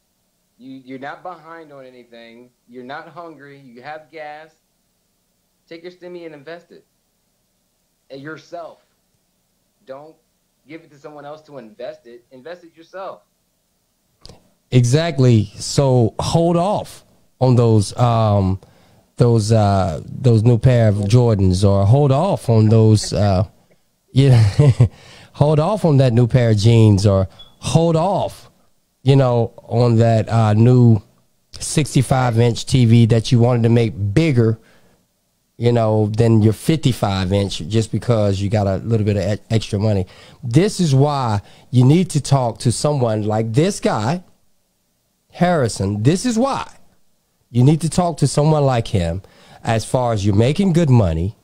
you're not behind on anything, you're not hungry, you have gas, take your STEMI and invest it. And yourself. Don't give it to someone else to invest it. Invest it yourself. Exactly. So hold off on those new pair of Jordans, or hold off on those hold off on that new pair of jeans, or hold off, on that new 65-inch TV that you wanted to make bigger, than your 55-inch, just because you got a little bit of extra money. This is why you need to talk to someone like this guy, Harrison. This is why you need to talk to someone like him, as far as you're making good money,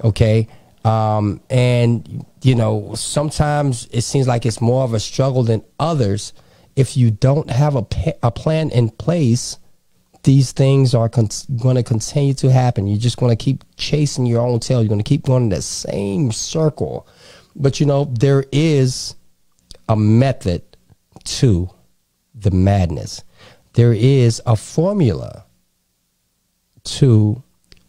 okay? And, sometimes it seems like it's more of a struggle than others. If you don't have a plan in place, these things are going to continue to happen. You're just going to keep chasing your own tail. You're going to keep going in that same circle. But, there is a method to the madness. There is a formula to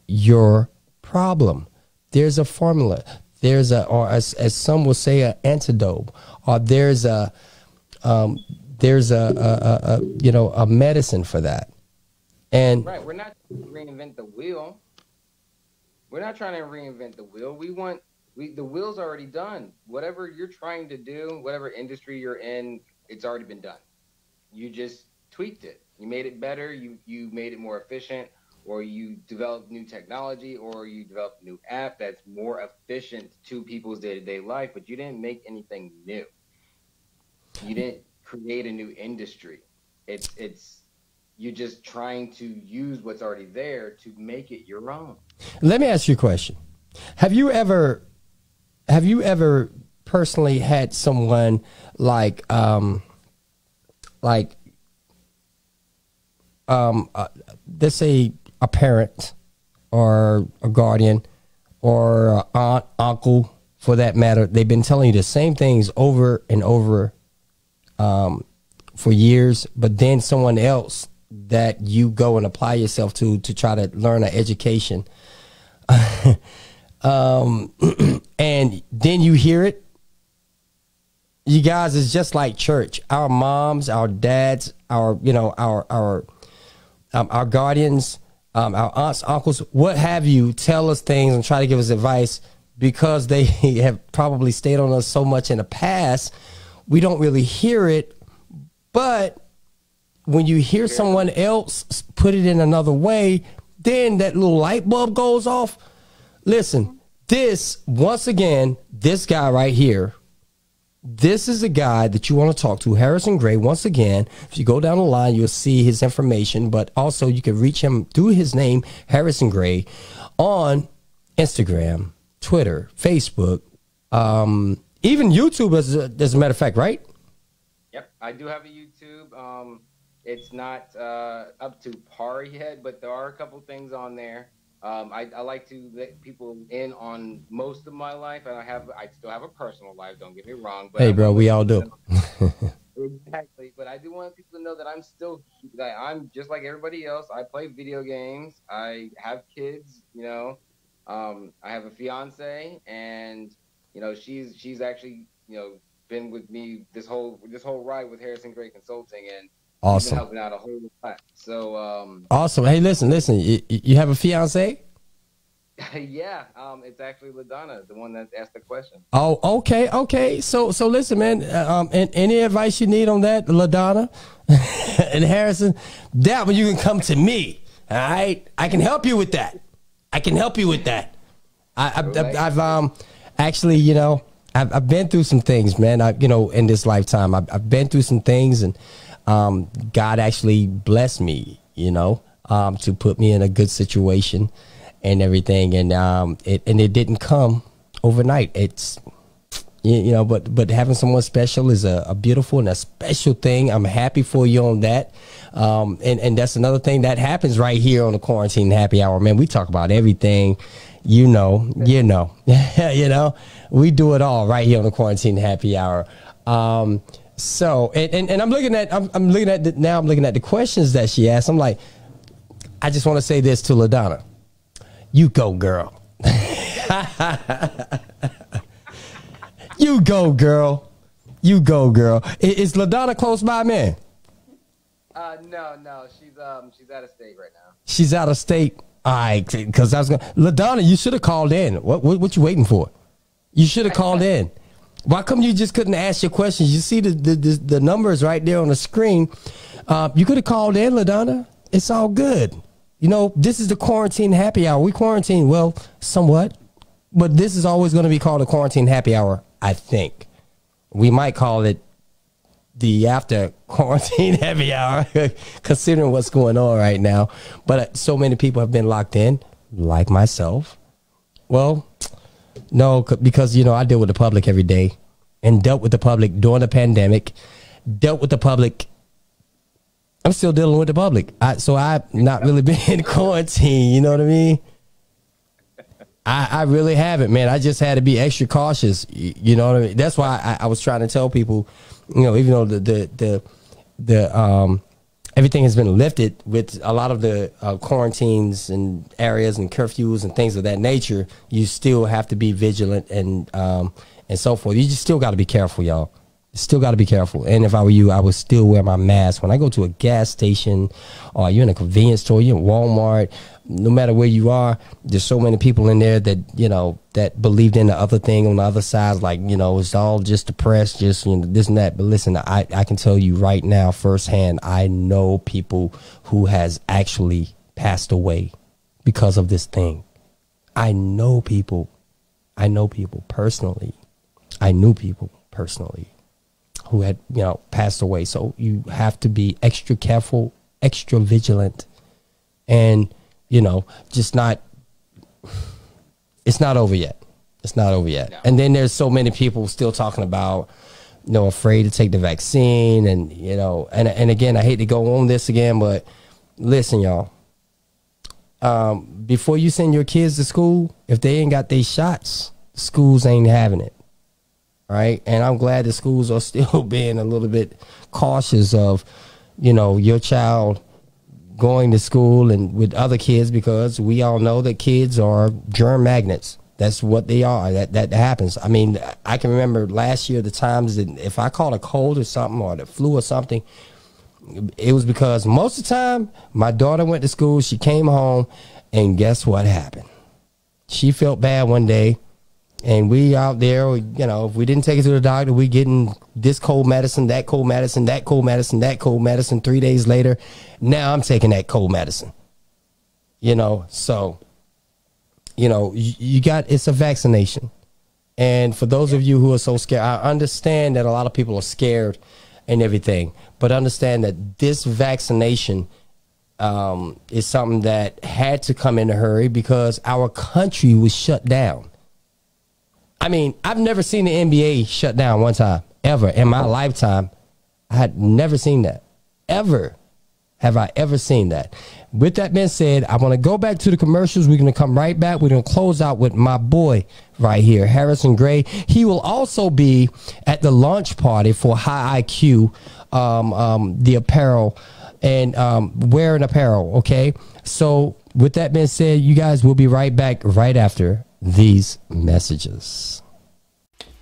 your problem. There's a formula. There's or as some will say, an antidote, or there's a medicine for that. And right, we're not trying to reinvent the wheel. We're not trying to reinvent the wheel. The wheel's already done. Whatever you're trying to do, whatever industry you're in, it's already been done. You just tweaked it. You made it better. You made it more efficient, or you developed new technology, or you developed a new app that's more efficient to people's day-to-day life, but you didn't make anything new. You didn't create a new industry. It's you're just trying to use what's already there to make it your own. Let me ask you a question. Have you ever personally had someone let's say a parent or a guardian or aunt, uncle, for that matter, they've been telling you the same things over and over for years, but then someone else that you go and apply yourself to try to learn an education, and then you hear it. You guys, it's just like church. Our moms, our dads, our guardians, our aunts, uncles, what have you, tell us things and try to give us advice, because they have probably stayed on us so much in the past. We don't really hear it, but when you hear someone else put it in another way, then that little light bulb goes off. Listen, once again, this guy right here, this is a guy that you want to talk to, Harrison Gray. Once again, if you go down the line, you'll see his information, but also you can reach him through his name, Harrison Gray, on Instagram, Twitter, Facebook, even YouTube, as a matter of fact, right? Yep, I do have a YouTube. It's not up to par yet, but there are a couple things on there. I like to let people in on most of my life. I still have a personal life, don't get me wrong. But hey, bro, we all do. Exactly. But I do want people to know that I'm just like everybody else. I play video games. I have kids, I have a fiance, and she's actually been with me this whole ride with Harrison Gray Consulting, and awesome. Been helping out a whole lot. So awesome. Hey, listen. You have a fiance? Yeah. It's actually LaDonna, the one that asked the question. Oh, okay. So listen, man. And any advice you need on that, LaDonna and Harrison, that one you can come to me. All right, I can help you with that. I've actually, I've been through some things, man. In this lifetime, I've been through some things, and God actually blessed me, you know, to put me in a good situation and everything. And it didn't come overnight. It's, you know, but having someone special is a beautiful and a special thing. I'm happy for you on that. And that's another thing that happens right here on the Quarantine Happy Hour, man. We talk about everything, you know, you know, we do it all right here on the Quarantine Happy Hour. So, and I'm looking at the questions that she asked. I'm like, I just want to say this to LaDonna. You go, girl. You go, girl. You go, girl. Is LaDonna close by, man? No. She's out of state right now. She's out of state. All right, because I was going. LaDonna, you should have called in. What you waiting for? You should have called in. Why come you just couldn't ask your questions? You see the numbers right there on the screen. You could have called in, LaDonna. It's all good. You know, this is the Quarantine Happy Hour. We quarantine, well, somewhat. But this is always going to be called a Quarantine Happy Hour, I think. We might call it the After Quarantine Happy Hour, considering what's going on right now. But so many people have been locked in, like myself. Well, no, because, you know, I deal with the public every day and dealt with the public during the pandemic, dealt with the public. I'm still dealing with the public. So I've not really been in quarantine. You know what I mean? I really haven't, man. I just had to be extra cautious. You know what I mean? That's why I was trying to tell people, you know, even though the everything has been lifted with a lot of the quarantines and areas and curfews and things of that nature, you still have to be vigilant and so forth. You just still got to be careful, y'all. Still got to be careful. And if I were you, I would still wear my mask when I go to a gas station, or you're in a convenience store, you're in Walmart. No matter where you are, there's so many people in there that, you know, that believed in the other thing on the other side, like, you know, it's all just the press, just, you know, this and that. But listen, I can tell you right now firsthand, I know people who has actually passed away because of this thing. I know people personally. I knew people personally who had, you know, passed away. So you have to be extra careful, extra vigilant, and, you know, just not, it's not over yet. It's not over yet. No. And then there's so many people still talking about, you know, afraid to take the vaccine, and, you know, and again, I hate to go on this again, but listen, y'all, before you send your kids to school, if they ain't got their shots, schools ain't having it. Right. And I'm glad the schools are still being a little bit cautious of, you know, your child going to school and with other kids, because we all know that kids are germ magnets. That's what they are. That happens. I mean, I can remember last year the times that if I caught a cold or something, or the flu or something, it was because most of the time my daughter went to school, she came home, and guess what happened? She felt bad one day. And we out there, you know, if we didn't take it to the doctor, we getting this cold medicine, that cold medicine, that cold medicine, that cold medicine. 3 days later, now I'm taking that cold medicine. You know, so, you know, you got, it's a vaccination. And for those of you who are so scared, I understand that a lot of people are scared and everything. But understand that this vaccination is something that had to come in a hurry because our country was shut down. I mean, I've never seen the NBA shut down one time, ever. In my lifetime, I had never seen that. Ever have I ever seen that. With that being said, I want to go back to the commercials. We're going to come right back. We're going to close out with my boy right here, Harrison Gray. He will also be at the launch party for High IQ, the apparel, and wearing apparel, okay? So with that being said, you guys will be right back right after these messages.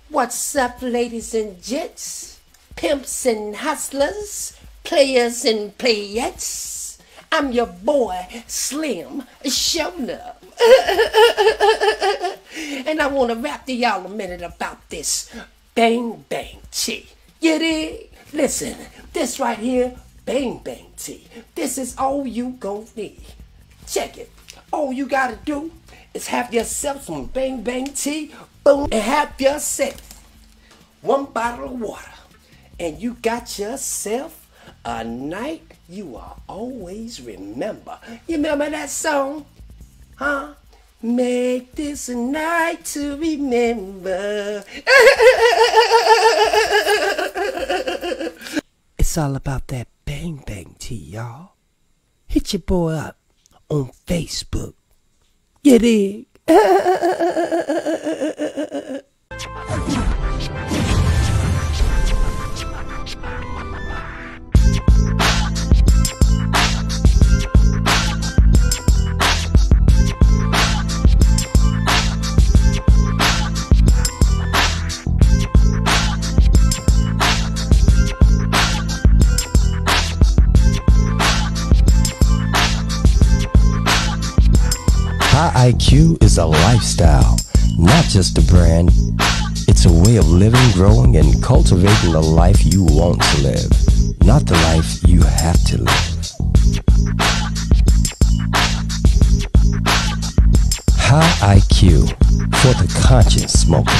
What's up, ladies and gents, pimps and hustlers, players and playettes? I'm your boy, Slim Shownup. And I want to rap to y'all a minute about this bang bang tea. You dig? Listen, this right here, bang bang tea. This is all you gon' need. Check it. All you gotta do is have yourself some bang bang tea, boom, and have yourself one bottle of water, and you got yourself A night you will always remember. You remember that song? Huh? Make this a night to remember. It's all about that bang bang tea, y'all. Hit your boy up on Facebook. You dig? High IQ is a lifestyle, not just a brand. It's a way of living, growing, and cultivating the life you want to live, not the life you have to live. High IQ for the conscious smoker.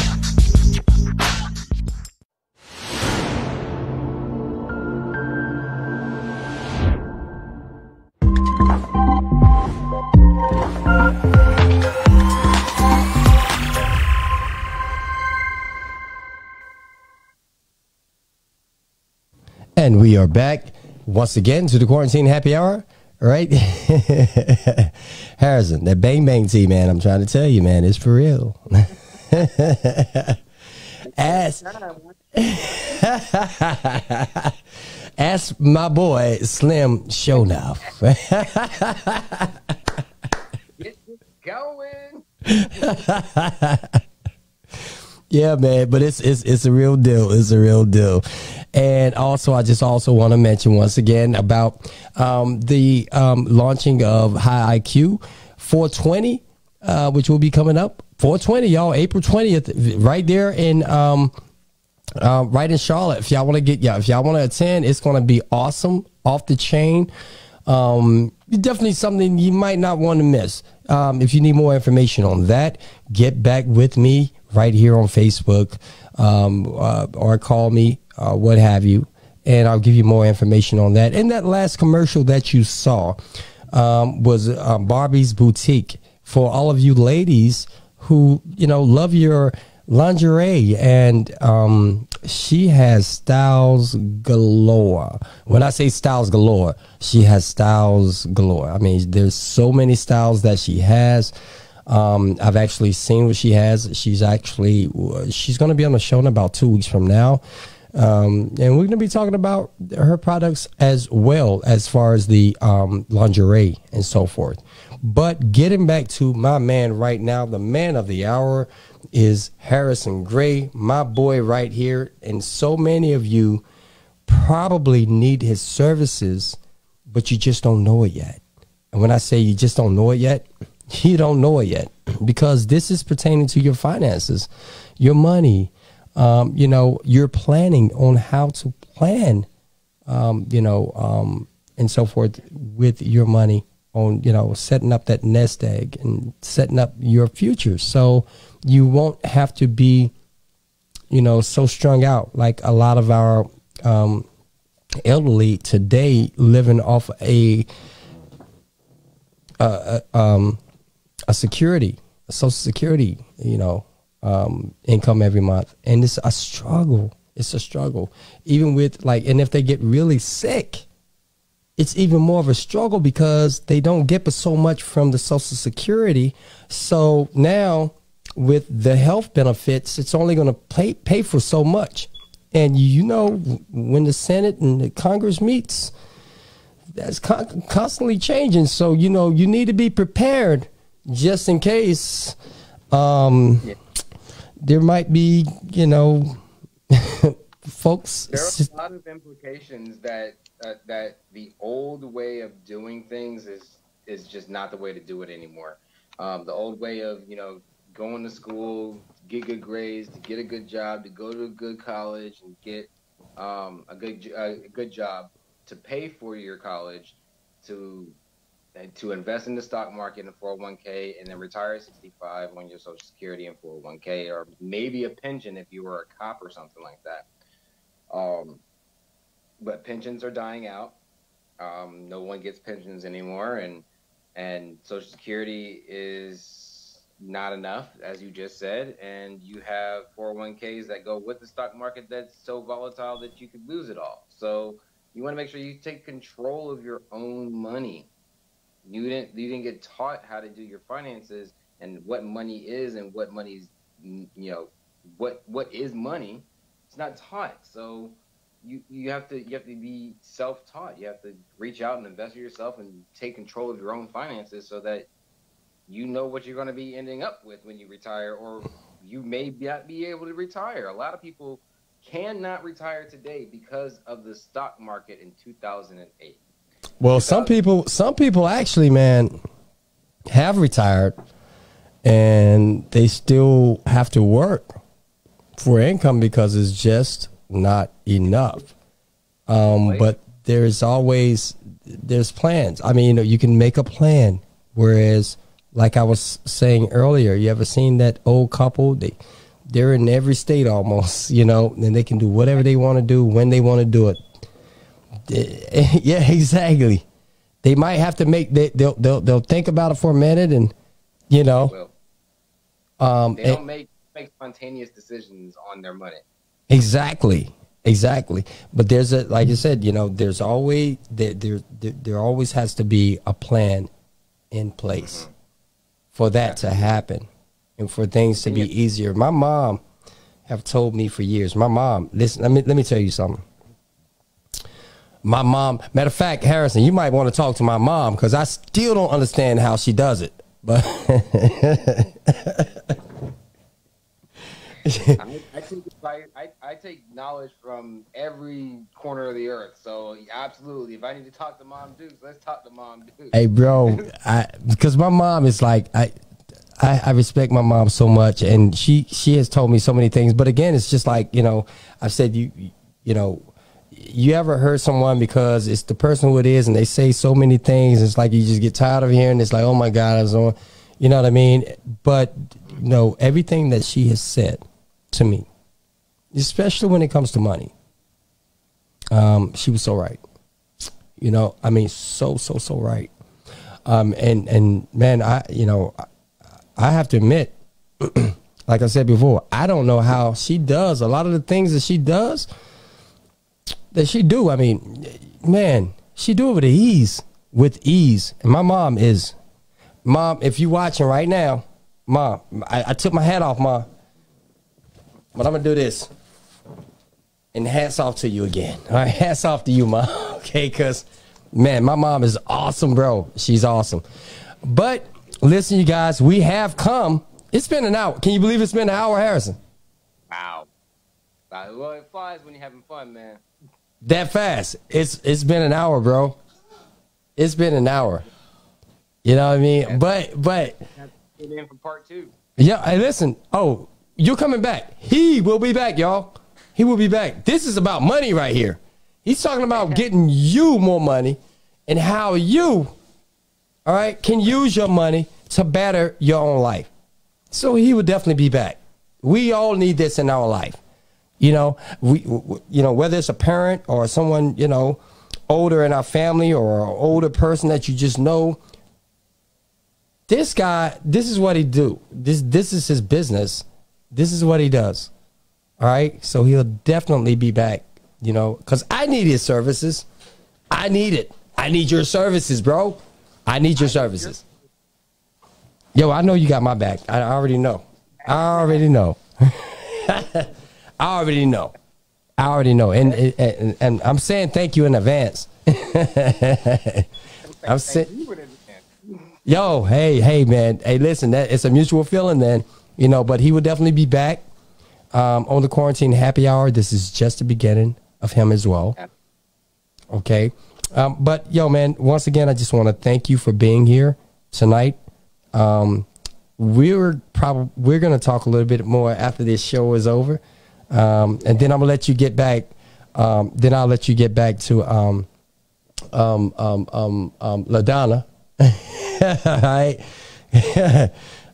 And we are back once again to the Quarantine Happy Hour, right? Harrison, that bang bang tea, man, I'm trying to tell you, man, it's for real. Ask my boy Slim Shonuff. Get it going. Yeah, man, but it's a real deal. It's a real deal. And also, I just also want to mention once again about the launching of High IQ 420, which will be coming up 420, y'all, April 20th, right there in right in Charlotte. If y'all want to if y'all want to attend, it's going to be awesome, off the chain. Definitely something you might not want to miss. If you need more information on that, get back with me right here on Facebook, or call me, what have you, and I'll give you more information on that. And that last commercial that you saw was Barbie's Boutique, for all of you ladies who, you know, love your lingerie, and she has styles galore. When I say styles galore, she has styles galore. I mean, there's so many styles that she has. I've actually seen what she has. She's going to be on the show in about 2 weeks from now. And we're going to be talking about her products as well, as far as the lingerie and so forth. But getting back to my man right now, the man of the hour is Harrison Gray, my boy right here. And so many of you probably need his services, but you just don't know it yet. And when I say you just don't know it yet, you don't know it yet, because this is pertaining to your finances, your money. You know, you're planning on how to plan, and so forth with your money, on, you know, setting up that nest egg and setting up your future. So you won't have to be, you know, so strung out like a lot of our elderly today, living off a security, a social security, you know, income every month. And it's a struggle. It's a struggle. Even with, like, and if they get really sick, it's even more of a struggle, because they don't get but so much from the social security. So now with the health benefits, it's only going to pay for so much. And you know, when the Senate and the Congress meets, that's constantly changing. So, you know, you need to be prepared just in case there might be, you know, folks. There are a lot of implications that that the old way of doing things is just not the way to do it anymore. The old way of, you know, going to school, get good grades, to get a good job, to go to a good college and get a good job, to pay for your college, to invest in the stock market and 401k, and then retire at 65 on your Social Security and 401k, or maybe a pension if you were a cop or something like that. but pensions are dying out. No one gets pensions anymore, and Social Security is not enough, as you just said. And you have 401ks that go with the stock market that's so volatile that you could lose it all. So you want to make sure you take control of your own money. You didn't get taught how to do your finances and what money is and what money's, what is money. It's not taught. So you have to be self-taught. You have to reach out and invest in yourself and take control of your own finances so that you know what you're going to be ending up with when you retire, or you may not be able to retire. A lot of people cannot retire today because of the stock market in 2008. Well, some people actually, man, have retired and they still have to work for income because it's just not enough. But there's plans. I mean, you can make a plan. Whereas, like I was saying earlier, you ever seen that old couple? They're in every state almost, and they can do whatever they want to do when they want to do it. Yeah, exactly. They might have to they'll think about it for a minute, and they don't make spontaneous decisions on their money. Exactly. But there's like you said, there's always there always has to be a plan in place for that to happen and for things to be easier. My mom have told me for years. My mom, listen, let me tell you something. My mom, matter of fact, Harrison, you might want to talk to my mom because I still don't understand how she does it. But I take knowledge from every corner of the earth. So absolutely, if I need to talk to Mom Dukes, let's talk to Mom Dukes. Hey, bro, because my mom is like, I respect my mom so much, and she has told me so many things. But again, it's just like, I've said, you ever heard someone because it's the person who it is, and they say so many things. It's like you just get tired of hearing. It's like, oh my God, you know what I mean? But everything that she has said to me, especially when it comes to money, she was so right. I mean, so right. And man, I have to admit, like I said before, I don't know how she does a lot of the things that she does. That she do. I mean, man, she do it with ease. And my mom, if you watching right now, Mom, I took my hat off, Mom. But I'm going to do this. And hats off to you again. All right, hats off to you, Mom. Okay, because, man, my mom is awesome, bro. She's awesome. But, listen, you guys, we have come. It's been an hour. Can you believe it's been an hour, Harrison? Wow. Well, it flies when you're having fun, man. That fast. It's been an hour, bro. It's been an hour. You know what I mean? But in for part 2. Yeah, hey, listen. Oh, you're coming back. He will be back, y'all. He will be back. This is about money right here. He's talking about getting you more money and how you, all right, can use your money to better your own life. So he will definitely be back. We all need this in our life. Whether it's a parent or someone, older in our family or an older person that you just know. This guy, this is what he do. This is his business. This is what he does. All right. So he'll definitely be back, because I need his services. I need it. I need your services, bro. I need your services. Yo, I know you got my back. I already know. I already know. And I'm saying thank you in advance. I'm saying, yo, hey, man. Hey, listen, it's a mutual feeling then, but he will definitely be back on the Quarantine Happy Hour. This is just the beginning of him as well. Okay. But, yo, man, once again, I just want to thank you for being here tonight. We're going to talk a little bit more after this show is over. And then I'm gonna let you get back. Then I'll let you get back to LaDonna. All right,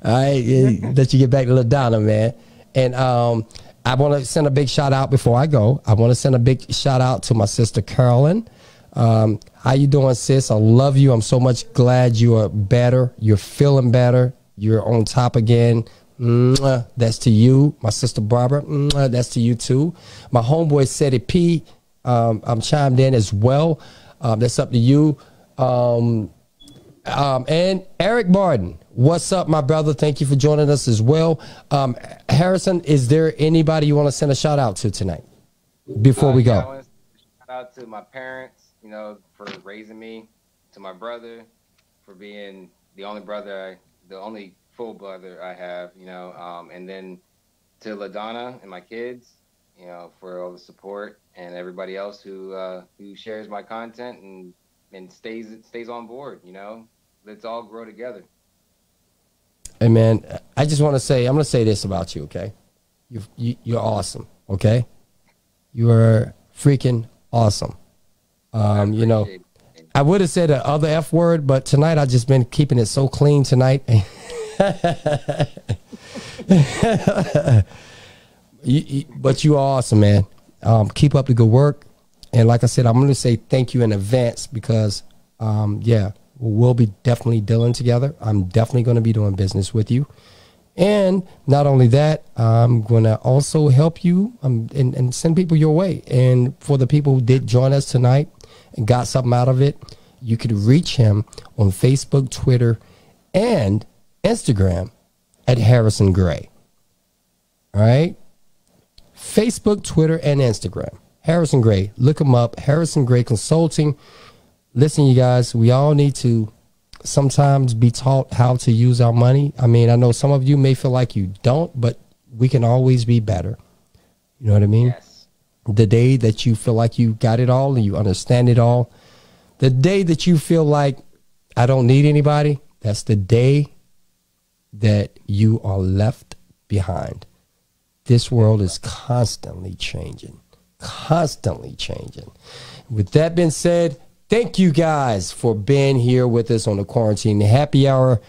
all right. Let you get back to LaDonna, man. And I want to send a big shout out before I go. I want to send a big shout out to my sister Carolyn. How you doing, sis? I love you. I'm so much glad you are better. You're feeling better. You're on top again. Mwah. That's to you. My sister Barbara. Mwah. That's to you too. My homeboy Seti P. I'm chimed in as well. That's up to you. And Eric Barden, what's up, my brother? Thank you for joining us as well. Harrison, is there anybody you want to send a shout out to tonight before we go? I want to shout out to my parents, you know, for raising me, to my brother for being the only full brother I have, you know, and then to LaDonna and my kids, you know, for all the support, and everybody else who shares my content and stays on board, you know. Let's all grow together. Hey man, I just want to say, I'm going to say this about you, okay? You're awesome, okay? You are freaking awesome. You know, I would have said the other F word, but tonight I've just been keeping it so clean tonight. But you are awesome, man. Keep up the good work. And like I said, I'm going to say thank you in advance because, yeah, we'll be definitely dealing together. I'm definitely going to be doing business with you. And not only that, I'm going to also help you and send people your way. And for the people who did join us tonight and got something out of it, you could reach him on Facebook, Twitter, and Instagram at Harrison Gray. All right? Facebook, Twitter, and Instagram. Harrison Gray. Look him up. Harrison Gray Consulting. Listen, you guys, we all need to sometimes be taught how to use our money. I mean, I know some of you may feel like you don't, but we can always be better. You know what I mean? Yes. The day that you feel like you got it all and you understand it all, the day that you feel like I don't need anybody, that's the day that you are left behind. This world is constantly changing. Constantly changing. With that being said, thank you guys for being here with us on the Quarantine Happy Hour.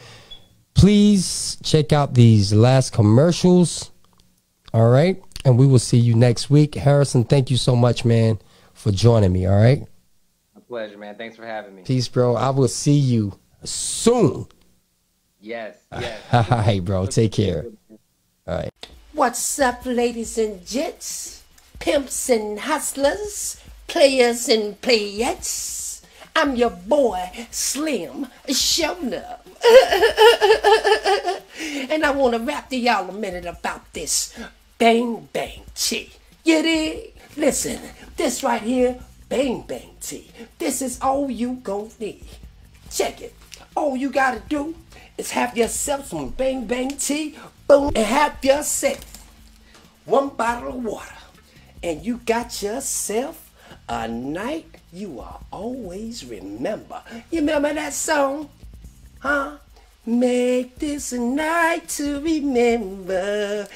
Please check out these last commercials. All right. And we will see you next week. Harrison, thank you so much, man, for joining me. All right. A pleasure, man. Thanks for having me. Peace, bro. I will see you soon. Yes. Yes. All right, bro. Take care. All right. What's up, ladies and gents, pimps and hustlers, players and playettes? I'm your boy, Slim Shownup. And I want to rap to y'all a minute about this bang bang tea. You dig? Listen, this right here, bang bang tea. This is all you gon' need. Check it. All you gotta do is have yourself some bang bang tea, boom, and have yourself one bottle of water, and you got yourself a night you will always remember. You remember that song? Huh? Make this a night to remember.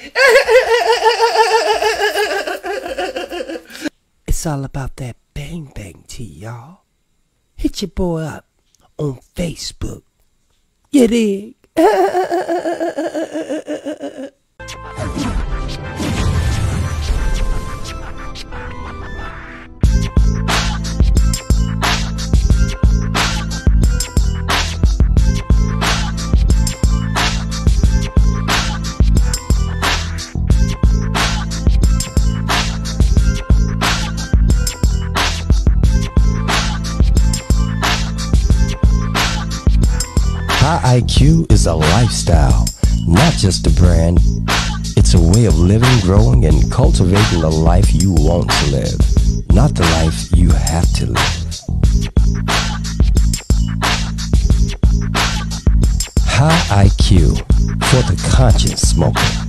It's all about that bang bang tea, y'all. Hit your boy up on Facebook. You dig? High IQ is a lifestyle, not just a brand. It's a way of living, growing, and cultivating the life you want to live, not the life you have to live. High IQ for the conscious smoker.